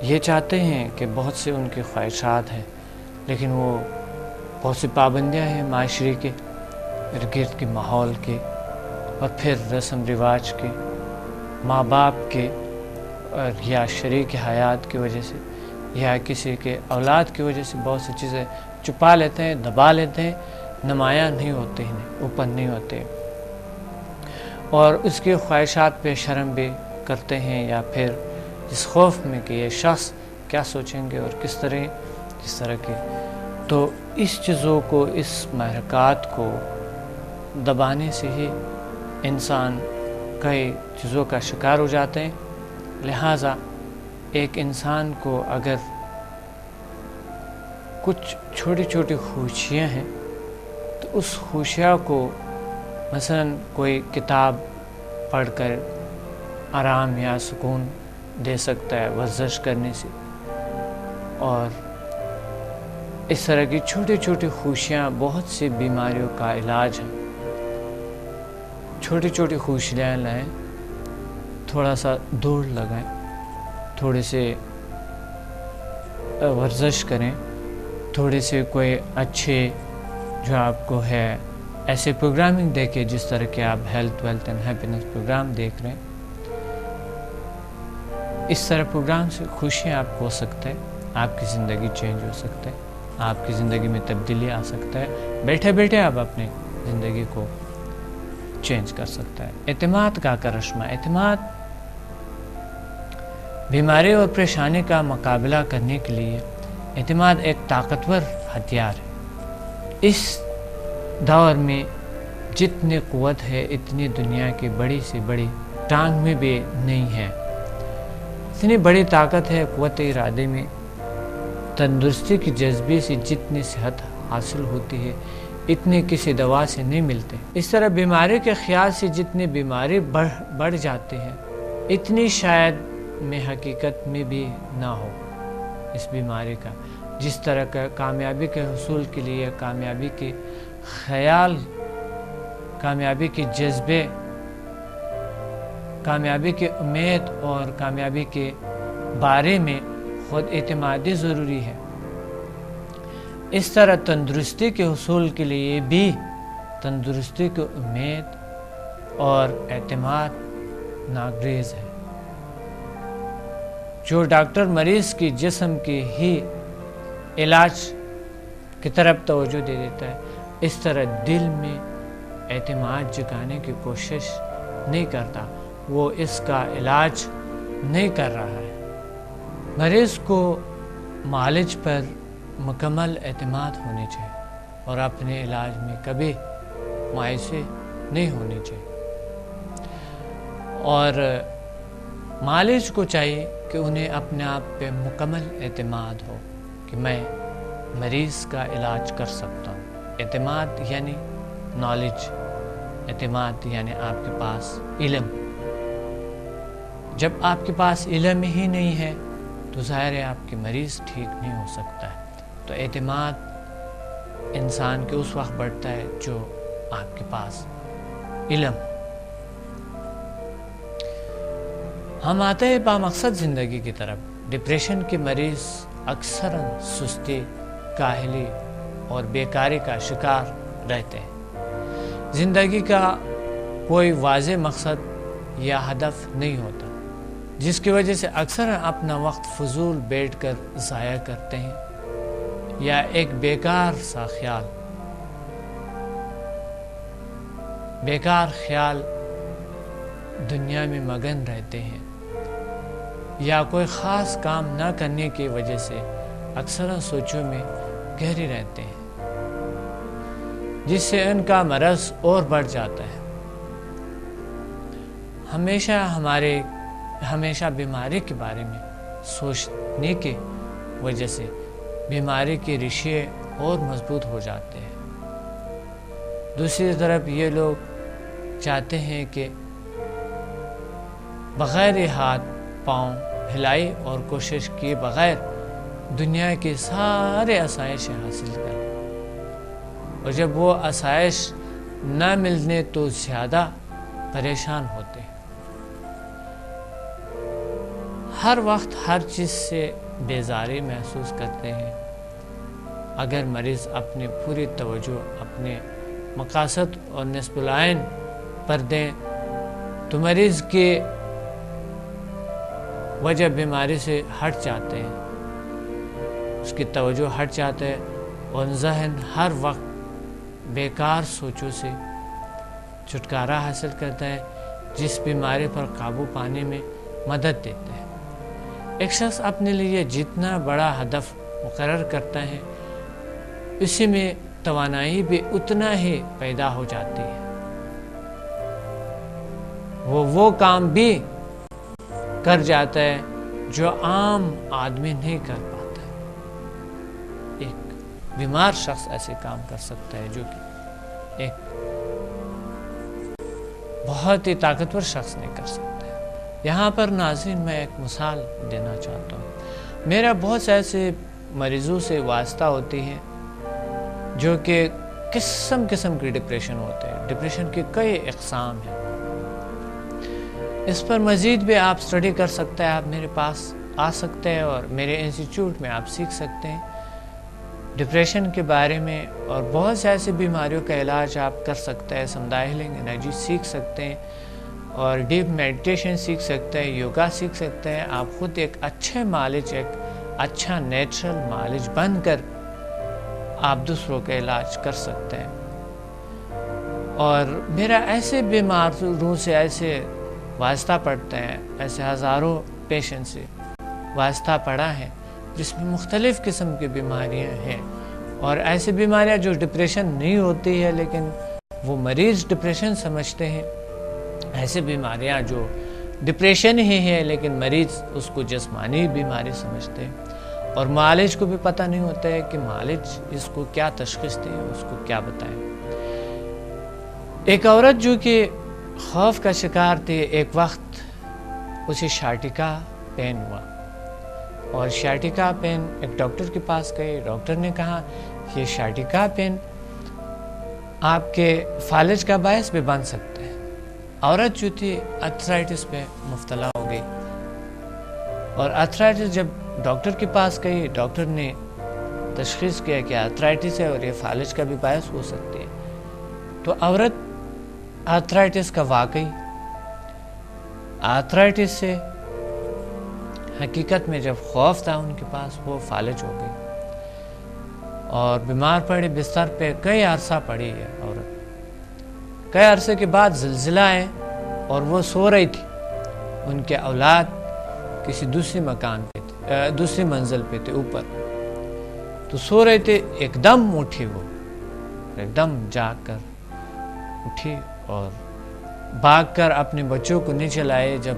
یہ چاہتے ہیں کہ بہت سے ان کی خواہشات ہیں، لیکن وہ بہت سی پابندیاں ہیں معاشرے کے، ارد گرد کے ماحول کے، اور پھر رسم رواج کے، ماں باپ کے، اور یا شریک حیات کی وجہ سے، یا کسی کے اولاد کی وجہ سے بہت سی چیزیں چھپا لیتے ہیں، دبا لیتے ہیں، نمایاں نہیں ہوتے ہیں، اوپن نہیں ہوتے، اور اس کی خواہشات پہ شرم بھی کرتے ہیں، یا پھر اس خوف میں کہ یہ شخص کیا سوچیں گے اور کس طرح کے۔ تو اس چیزوں کو، اس محرکات کو دبانے سے ہی انسان کئی چیزوں کا شکار ہو جاتے ہیں۔ لہٰذا ایک انسان کو اگر کچھ چھوٹی چھوٹی خوشیاں ہیں تو اس خوشیاں کو مثلاً کوئی کتاب پڑھ کر آرام یا سکون دے سکتا ہے ورزش کرنے سے، اور اس طرح کی چھوٹی چھوٹی خوشیاں بہت سی بیماریوں کا علاج ہیں۔ چھوٹی چھوٹی خوشیاں لائیں، تھوڑا سا دوڑ لگائیں، تھوڑے سے ورزش کریں، تھوڑے سے کوئی اچھے جو آپ کو ہے ایسے پروگرامنگ دیکھیں، جس طرح کہ آپ health wealth and happiness programme دیکھ رہے ہیں۔ اس طرح پروگرام سے خوشیاں آپ کو ہو سکتا ہے، آپ کی زندگی چینج ہو سکتا ہے، آپ کی زندگی میں تبدیلی آ سکتا ہے، بیٹھے بیٹھے آپ اپنی زندگی کو چینج کر سکتا ہے۔ اعتماد کا کرشمہ، اعتماد بیماری اور پریشانی کا مقابلہ کرنے کے لیے اعتماد ایک طاقتور ہتھیار ہے۔ اس دور میں جتنی قوت ہے اتنی دنیا کی بڑی سے بڑی ٹانگ میں بھی نہیں ہے۔ اتنی بڑی طاقت ہے قوت ارادے میں، تندرستی کی جذبے سے جتنی صحت حاصل ہوتی ہے اتنی کسی دوا سے نہیں ملتے۔ اس طرح بیماری کے خیال سے جتنی بیماری بڑھ جاتی ہے اتنی شاید میں حقیقت میں بھی نہ ہو اس بیماری کا۔ جس طرح کا کامیابی کے حصول کے لیے کامیابی کے خیال، کامیابی کے جذبے، کامیابی کی امید اور کامیابی کے بارے میں خود اعتمادی ضروری ہے، اس طرح تندرستی کے حصول کے لیے بھی تندرستی کی امید اور اعتماد ناگزیر ہے۔ جو ڈاکٹر مریض کی جسم کے ہی علاج کی طرف توجہ دے دیتا ہے، اس طرح دل میں اعتماد جگانے کی کوشش نہیں کرتا، وہ اس کا علاج نہیں کر رہا ہے۔ مریض کو معالج پر مکمل اعتماد ہونی چاہیے اور اپنے علاج میں کبھی مایوسی نہیں ہونی چاہیے، اور معالج کو چاہیے کہ انہیں اپنے آپ پہ مکمل اعتماد ہو کہ میں مریض کا علاج کر سکتا ہوں۔ اعتماد یعنی نالج، اعتماد یعنی آپ کے پاس علم۔ جب آپ کے پاس علم ہی نہیں ہے تو ظاہر ہے آپ کے مریض ٹھیک نہیں ہو سکتا ہے۔ تو اعتماد انسان کے اس وقت بڑھتا ہے جو آپ کے پاس علم۔ ہم آتے ہیں بامقصد زندگی کی طرف۔ ڈپریشن کے مریض اکثر سستی، کاہلی اور بیکاری کا شکار رہتے ہیں۔ زندگی کا کوئی واضح مقصد یا ہدف نہیں ہوتا، جس کی وجہ سے اکثر اپنا وقت فضول بیٹھ کر ضائع کرتے ہیں یا ایک بیکار خیال دنیا میں مگن رہتے ہیں، یا کوئی خاص کام نہ کرنے کی وجہ سے اکثر سوچوں میں گہرے رہتے ہیں، جس سے ان کا مرض اور بڑھ جاتا ہے۔ ہمیشہ بیماری کے بارے میں سوچنے کی وجہ سے بیماری کے ریشے اور مضبوط ہو جاتے ہیں۔ دوسری طرف یہ لوگ چاہتے ہیں کہ بغیر ہاتھ پاؤں ہلائی اور کوشش کیے بغیر دنیا کے سارے آسائشیں حاصل کریں، اور جب وہ آسائش نہ ملنے تو زیادہ پریشان ہوتے ہیں۔ ہر وقت ہر چیز سے بیزاری محسوس کرتے ہیں۔ اگر مریض اپنی پوری توجہ اپنے مقاصد اور نصب العین پر دیں تو مریض کی وجہ بیماری سے ہٹ جاتے ہیں، اس کی توجہ ہٹ جاتے ہے اور ذہن ہر وقت بیکار سوچوں سے چھٹکارا حاصل کرتا ہے، جس بیماری پر قابو پانے میں مدد دیتے ہیں۔ ایک شخص اپنے لیے جتنا بڑا ہدف مقرر کرتا ہے اسی میں توانائی بھی اتنا ہی پیدا ہو جاتی ہے۔ وہ کام بھی کر جاتا ہے جو عام آدمی نہیں کر پاتا ہے۔ ایک بیمار شخص ایسے کام کر سکتا ہے جو کہ ایک بہت ہی طاقتور شخص نہیں کر سکتا ہے۔ یہاں پر ناظرین میں ایک مثال دینا چاہتا ہوں۔ میرا بہت سے ایسے مریضوں سے واسطہ ہوتی ہیں جو کہ قسم کی ڈپریشن ہوتے ہیں۔ ڈپریشن کے کئی اقسام ہیں، اس پر مزید بھی آپ سٹڈی کر سکتے ہیں، آپ میرے پاس آ سکتے ہیں اور میرے انسٹیٹیوٹ میں آپ سیکھ سکتے ہیں ڈپریشن کے بارے میں، اور بہت سے ایسی بیماریوں کا علاج آپ کر سکتے ہیں۔ سمدھا ہیلنگ انرجی سیکھ سکتے ہیں اور ڈیپ میڈیٹیشن سیکھ سکتے ہیں، یوگا سیکھ سکتے ہیں۔ آپ خود ایک اچھے معالج، ایک اچھا نیچرل معالج بن کر آپ دوسروں کا علاج کر سکتے ہیں۔ اور میرا ایسے بیماروں سے ایسے واسطہ پڑتے ہیں، ایسے ہزاروں پیشنٹ سے واسطہ پڑا ہے جس میں مختلف قسم کی بیماریاں ہیں، اور ایسی بیماریاں جو ڈپریشن نہیں ہوتی ہے لیکن وہ مریض ڈپریشن سمجھتے ہیں، ایسی بیماریاں جو ڈپریشن ہی ہے لیکن مریض اس کو جسمانی بیماری سمجھتے ہیں، اور معالج کو بھی پتہ نہیں ہوتا ہے کہ معالج اس کو کیا تشخیص دیں، اس کو کیا بتائیں۔ ایک عورت جو کہ خوف کا شکار تھی، ایک وقت اسے شائٹکا پین ہوا، اور شائٹکا پین ایک ڈاکٹر کے پاس گئی۔ ڈاکٹر نے کہا یہ شائٹکا پین آپ کے فالج کا باعث بھی بن سکتا ہے۔ عورت جو تھی ارتھرائٹس پہ مبتلا ہو گئی، اور ارتھرائٹس جب ڈاکٹر کے پاس گئی، ڈاکٹر نے تشخیص کیا کہ ارتھرائٹس ہے اور یہ فالج کا بھی باعث ہو سکتی ہے۔ تو عورت ارتھرائٹس کا واقعی ارتھرائٹس سے حقیقت میں جب خوف تھا ان کے پاس، وہ فالج ہو گئی اور بیمار پڑی، بستر پہ کئی عرصہ پڑی ہے عورت۔ کئی عرصے کے بعد زلزلہ آئے اور وہ سو رہی تھی، ان کے اولاد کسی دوسری مکان پہ تھے، دوسری منزل پہ تھے اوپر، تو سو رہے تھے، ایک دم اٹھی، وہ ایک دم جاگ کر اٹھی اور بھاگ کر اپنے بچوں کو نیچے لائے۔ جب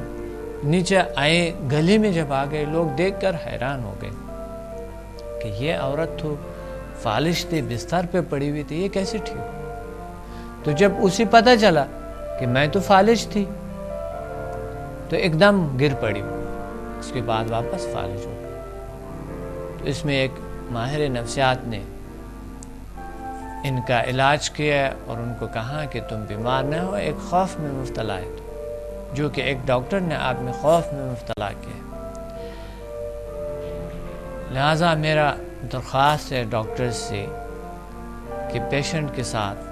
نیچے آئے، گلی میں جب آ گئے، لوگ دیکھ کر حیران ہو گئے کہ یہ عورت تو فالج تھی، بستر پہ پڑی ہوئی تھی، یہ کیسے ٹھیک؟ تو جب اسے پتہ چلا کہ میں تو فالج تھی تو ایک دم گر پڑی، اس کے بعد واپس فالج ہو گئی۔ تو اس میں ایک ماہر نفسیات نے ان کا علاج کیا اور ان کو کہا کہ تم بیمار نہ ہو، ایک خوف میں مبتلا ہے، جو کہ ایک ڈاکٹر نے آپ میں خوف میں مبتلا کیا۔ لہٰذا میرا درخواست ہے ڈاکٹر سے کہ پیشنٹ کے ساتھ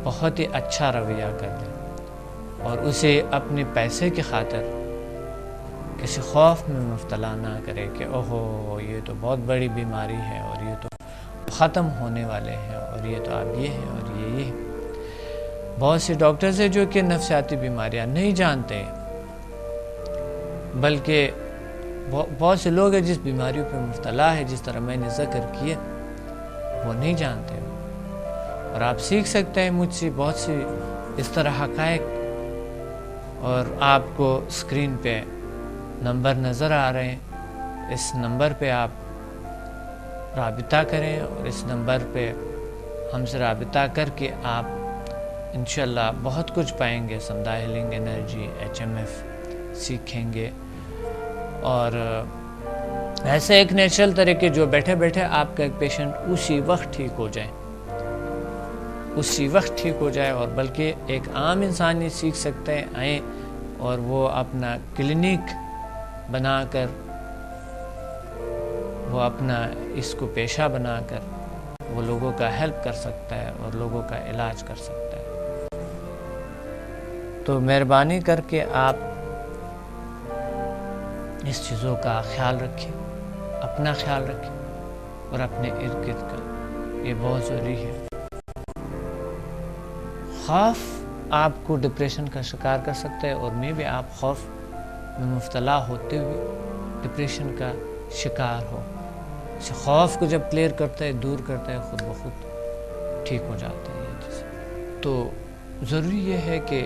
بہت ہی اچھا رویہ کر دیں اور اسے اپنے پیسے کی خاطر کسی خوف میں مبتلا نہ کرے کہ اوہو یہ تو بہت بڑی بیماری ہے اور یہ تو ختم ہونے والے ہیں اور یہ تو آپ یہ ہیں اور یہ بہت سے ڈاکٹرز ہیں جو کہ نفسیاتی بیماریاں نہیں جانتے، بلکہ بہت سے لوگ ہیں جس بیماریوں پہ مبتلا ہے، جس طرح میں نے ذکر کیا، وہ نہیں جانتے۔ اور آپ سیکھ سکتے ہیں مجھ سے بہت سی اس طرح حقائق، اور آپ کو اسکرین پہ نمبر نظر آ رہے ہیں، اس نمبر پہ آپ رابطہ کریں اور اس نمبر پہ ہم سے رابطہ کر کے آپ انشاءاللہ بہت کچھ پائیں گے. سمدھا ہیلنگ انرجی HMF سیکھیں گے, اور ایسے ایک نیچرل طریقے جو بیٹھے بیٹھے آپ کا ایک پیشنٹ اسی وقت ٹھیک ہو جائے, اور بلکہ ایک عام انسان ہی سیکھ سکتے ہیں. آئیں اور وہ اپنا کلینک بنا کر, وہ اپنا اس کو پیشہ بنا کر وہ لوگوں کا ہیلپ کر سکتا ہے اور لوگوں کا علاج کر سکتا ہے. تو مہربانی کر کے آپ اس چیزوں کا خیال رکھیں, اپنا خیال رکھیں اور اپنے ارد گرد کا, یہ بہت ضروری ہے. خوف آپ کو ڈپریشن کا شکار کر سکتا ہے, اور میں بھی آپ خوف میں مبتلا ہوتے ہوئے ڈپریشن کا شکار ہو. خوف کو جب کلیئر کرتا ہے, دور کرتا ہے, خود بخود ٹھیک ہو جاتا ہے یہ چیز. تو ضروری یہ ہے کہ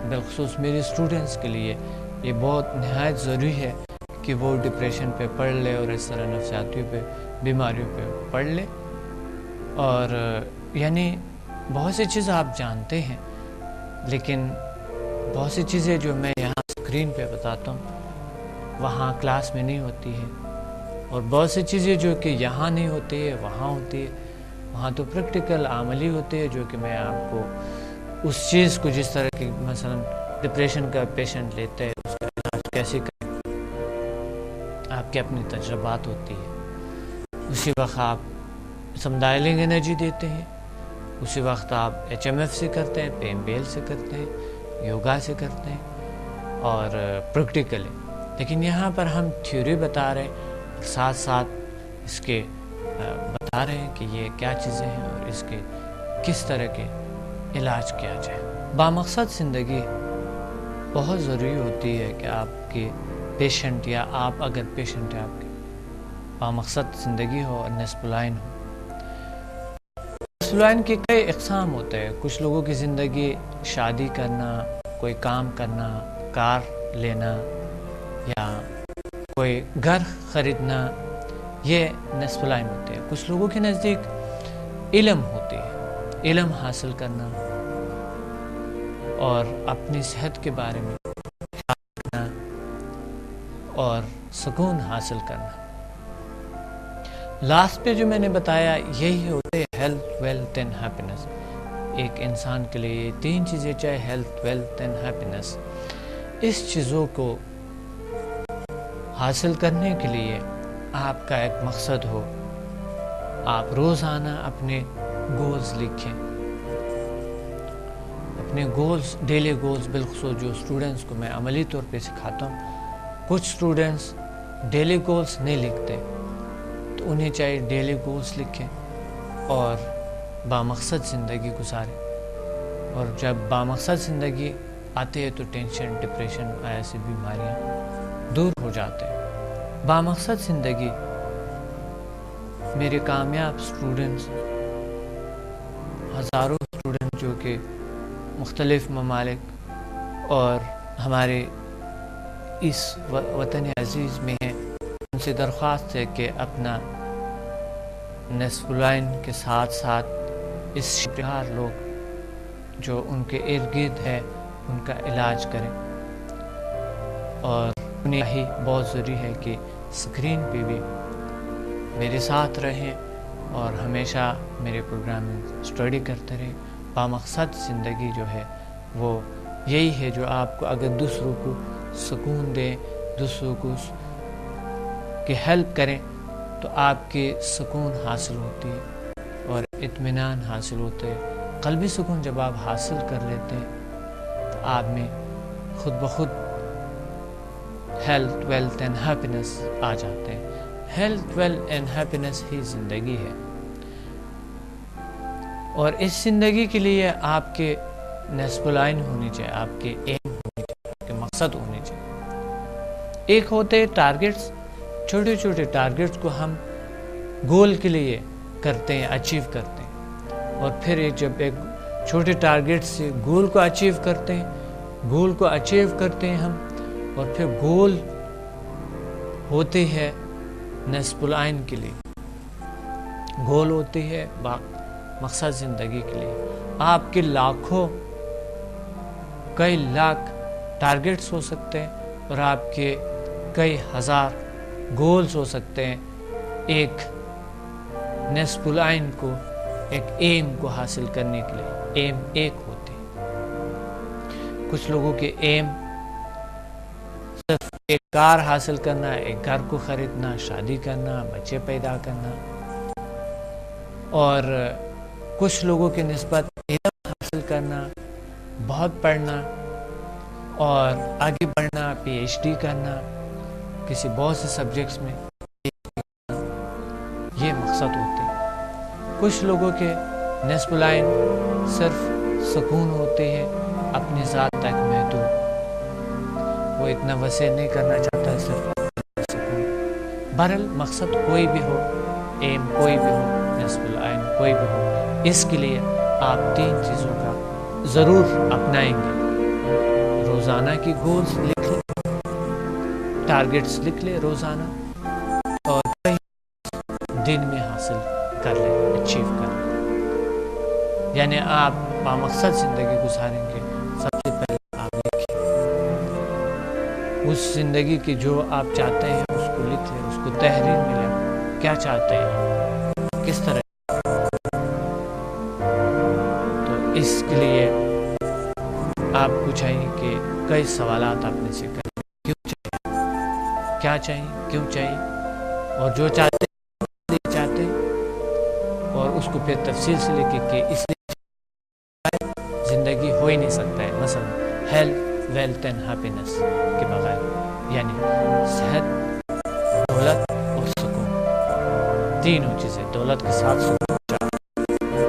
بالخصوص میرے اسٹوڈنٹس کے لیے یہ بہت نہایت ضروری ہے کہ وہ ڈپریشن پہ پڑھ لے اور اس طرح نفسیاتی بیماریوں پہ پڑھ لے. اور یعنی بہت سی چیزیں آپ جانتے ہیں, لیکن بہت سی چیزیں جو میں یہاں اسکرین پہ بتاتا ہوں وہاں کلاس میں نہیں ہوتی ہے, اور بہت سی چیزیں جو کہ یہاں نہیں ہوتی ہے وہاں ہوتی ہے. وہاں تو پریکٹیکل عملی ہوتے ہیں, جو کہ میں آپ کو اس چیز کو, جس طرح کی مثلا ڈپریشن کا پیشنٹ لیتا ہے اس کا علاج کیسے کریں, آپ کے اپنی تجربات ہوتی ہے. اسی وقت آپ سمدھا ہیلنگ انرجی دیتے ہیں, اسی وقت آپ HMF سے کرتے ہیں, PMBL سے کرتے ہیں, یوگا سے کرتے ہیں, اور پریکٹیکلی. لیکن یہاں پر ہم تھیوری بتا رہے ہیں, ساتھ ساتھ اس کے بتا رہے ہیں کہ یہ کیا چیزیں ہیں اور اس کے کس طرح کے علاج کیا جائے. بامقصد زندگی بہت ضروری ہوتی ہے کہ آپ کے پیشنٹ, یا آپ اگر پیشنٹ ہے آپ کے, بامقصد زندگی ہو اور نصب العین ہو. نصب العین کے کئی اقسام ہوتے ہیں. کچھ لوگوں کی زندگی شادی کرنا, کوئی کام کرنا, کار لینا, یا کوئی گھر خریدنا, یہ نصب العین ہوتے ہیں. کچھ لوگوں کے نزدیک علم ہوتی ہے, علم حاصل کرنا اور اپنی صحت کے بارے میں خیال رکھنا اور سکون حاصل کرنا. لاسٹ پہ جو میں نے بتایا یہی ہوتے ہیں ہیلتھ, ویلتھ اینڈ ہیپینس. ایک انسان کے لیے یہ تین چیزیں چاہے, ہیلتھ, ویلتھ اینڈ ہیپینس. اس چیزوں کو حاصل کرنے کے لیے آپ کا ایک مقصد ہو. آپ روزانہ اپنے گولز لکھیں, اپنے گولز, ڈیلی گولز. بالخصوص جو اسٹوڈنٹس کو میں عملی طور پہ سکھاتا ہوں, کچھ اسٹوڈنٹس ڈیلی گولز نہیں لکھتے, تو انہیں چاہیے ڈیلی گولز لکھیں اور بامقصد زندگی گزاریں. اور جب بامقصد زندگی آتے ہے تو ٹینشن, ڈپریشن ایسی بیماریاں دور ہو جاتے ہیں. بامقصد زندگی میرے کامیاب اسٹوڈنٹس, ہزاروں اسٹوڈنٹ جو کہ مختلف ممالک اور ہمارے اس وطن عزیز میں ہیں, ان سے درخواست ہے کہ اپنا نصب العین کے ساتھ ساتھ اس شکار لوگ جو ان کے ارد گرد ہے ان کا علاج کریں. اور انہیں ہی بہت ضروری ہے کہ اسکرین پہ بھی میرے ساتھ رہیں اور ہمیشہ میرے پروگرام میں اسٹڈی کرتے رہیں. بامقصد زندگی جو ہے وہ یہی ہے جو آپ کو اگر دوسروں کو سکون دیں, دوسروں کو کی ہیلپ کریں, تو آپ کے سکون حاصل ہوتی ہے اور اطمینان حاصل ہوتے ہے. قلبی سکون جب آپ حاصل کر لیتے ہیں تو آپ میں خود بخود ہیلتھ, ویلتھ اینڈ ہیپینس آ جاتے ہیں. ہیلتھ, ویلتھ اینڈ ہیپینس ہی زندگی ہے, اور اس زندگی کے لیے آپ کے نصب العین ہونی چاہیے, آپ کے ایم ہونی چاہیے, آپ کے مقصد ہونے چاہیے. ایک ہوتے ٹارگیٹس, چھوٹے چھوٹے ٹارگیٹس کو ہم گول کے لیے کرتے ہیں, اچیو کرتے ہیں, اور پھر جب ایک چھوٹے ٹارگیٹ سے گول کو اچیو کرتے ہیں, گول کو اچیو کرتے ہیں ہم, اور پھر گول ہوتے ہیں نصب العین کے لیے. گول ہوتی ہے، مقصد زندگی کے لیے. آپ کے لاکھوں، کئی لاکھ ٹارگٹس ہو سکتے ہیں اور آپ کے کئی ہزار گولز ہو سکتے ہیں. ایک نصف العین کو، ایک ایم کو حاصل کرنے کے لیے ایم ایک ہوتے ہیں. کچھ لوگوں کے ایم صرف ایک کار حاصل کرنا، ایک گھر کو خریدنا، شادی کرنا، بچے پیدا کرنا. اور کچھ لوگوں کی نسبت علم حاصل کرنا، بہت پڑھنا اور آگے بڑھنا، پی ایچ ڈی کرنا، کسی بہت سے سبجیکٹس میں یہ مقصد ہوتے ہیں. کچھ لوگوں کے نصف العین صرف سکون ہوتے ہیں، اپنی ذات تک محدود. وہ اتنا وسیع نہیں کرنا چاہتا، صرف سکون. بہرحال مقصد کوئی بھی ہو، ایم کوئی بھی ہو، نصف العین کوئی بھی ہو، اس کے لیے آپ 3 چیزوں کا ضرور اپنائیں گے. روزانہ کی گولز لکھ لیں، ٹارگٹس لکھ لیں روزانہ، اور کئی دن میں حاصل کر لیں، اچیو کر لیں. یعنی آپ بامقصد زندگی گزاریں گے. سب سے پہلے آپ لکھیں اس زندگی کی جو آپ چاہتے ہیں، اس کو لکھ لیں، اس کو تحریر ملے. کیا چاہتے ہیں، کس طرح. تو اس کے لیے آپ کو چاہیے کہ کئی سوالات اپنے سے کریں. کیوں چاہیے، کیا چاہیے، کیوں چاہیے، اور جو چاہتے ہیں، اور اس کو پھر تفصیل سے لکھیں کہ اس لیے زندگی ہو ہی نہیں سکتا ہے. مثلا ہیلتھ، ویلتھ اینڈ ہیپینس کے بغیر، یعنی صحت، دولت اور سکون، تینوں چیزیں. دولت کے ساتھ سکون.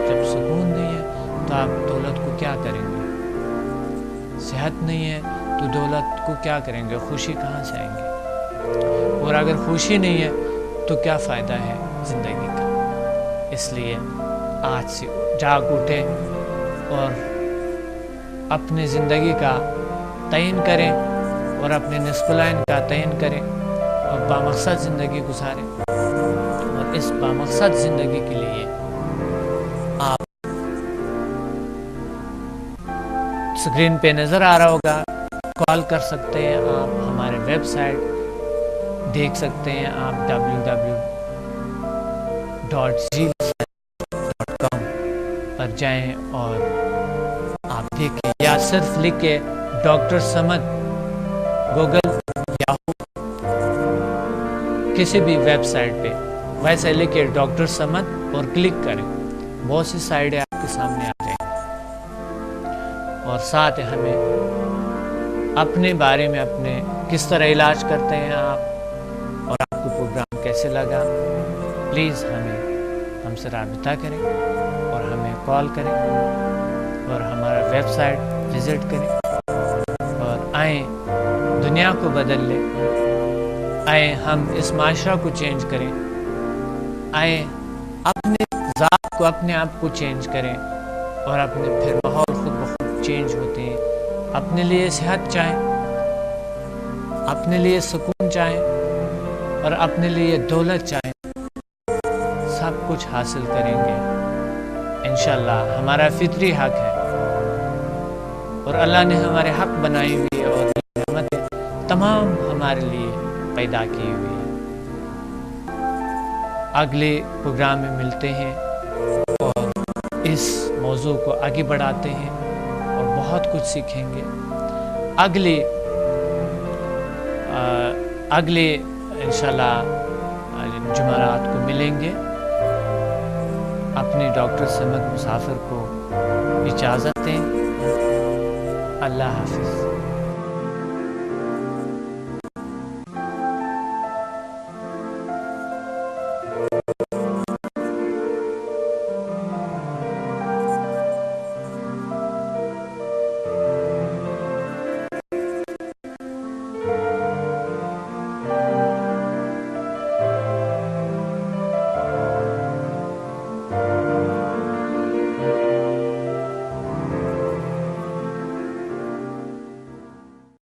جب سکون نہیں ہے تو آپ دولت کو کیا کریں گے؟ صحت نہیں ہے تو دولت کو کیا کریں گے؟ خوشی کہاں سے آئیں گے؟ اور اگر خوشی نہیں ہے تو کیا فائدہ ہے زندگی کا؟ اس لیے آج سے جاگ اٹھیں اور اپنی زندگی کا تعین کریں، اور اپنے نصف العین کا تعین کریں، اور بامقصد زندگی گزاریں. اور اس بامقصد زندگی کے لیے آپ اسکرین پہ نظر آ رہا ہوگا، کال کر سکتے ہیں. آپ ہمارے ویب سائٹ دیکھ سکتے ہیں. آپ www.zeal.com پر جائیں اور آپ دیکھیں، یا صرف لکھیں ڈاکٹر سمد گوگل، یاہو، کسی بھی ویب سائٹ پہ ویسے لکھیں ڈاکٹر سمد اور کلک کریں. بہت سی سائٹیں آپ کے سامنے آ جائیں. اور ساتھ ہمیں اپنے بارے میں، اپنے کس طرح علاج کرتے ہیں آپ، اور آپ کو پروگرام کیسے لگا، پلیز ہم سے رابطہ کریں اور ہمیں کال کریں، اور ہمارا ویب سائٹ وزٹ کریں، اور آئیں دنیا کو بدل لیں. آئیں ہم اس معاشرہ کو چینج کریں. آئیں اپنے ذات کو، اپنے آپ کو چینج کریں، اور اپنے پھر ماحول خود بخود چینج ہوتے ہیں. اپنے لیے صحت چاہیں، اپنے لیے سکون چاہیں، اور اپنے لیے دولت چاہیں، سب کچھ حاصل کریں گے انشاءاللہ. ہمارا فطری حق ہے، اور اللہ نے ہمارے حق بنائی ہوئی ہے، اور نعمتیں تمام ہمارے لیے پیدا کی ہوئی ہے. اگلے پروگرام میں ملتے ہیں اور اس موضوع کو آگے بڑھاتے ہیں اور بہت کچھ سیکھیں گے. اگلے انشاءاللہ جمعرات کو ملیں گے. اپنے ڈاکٹر سمد مسافر کو اجازت دیں. اللہ حافظ.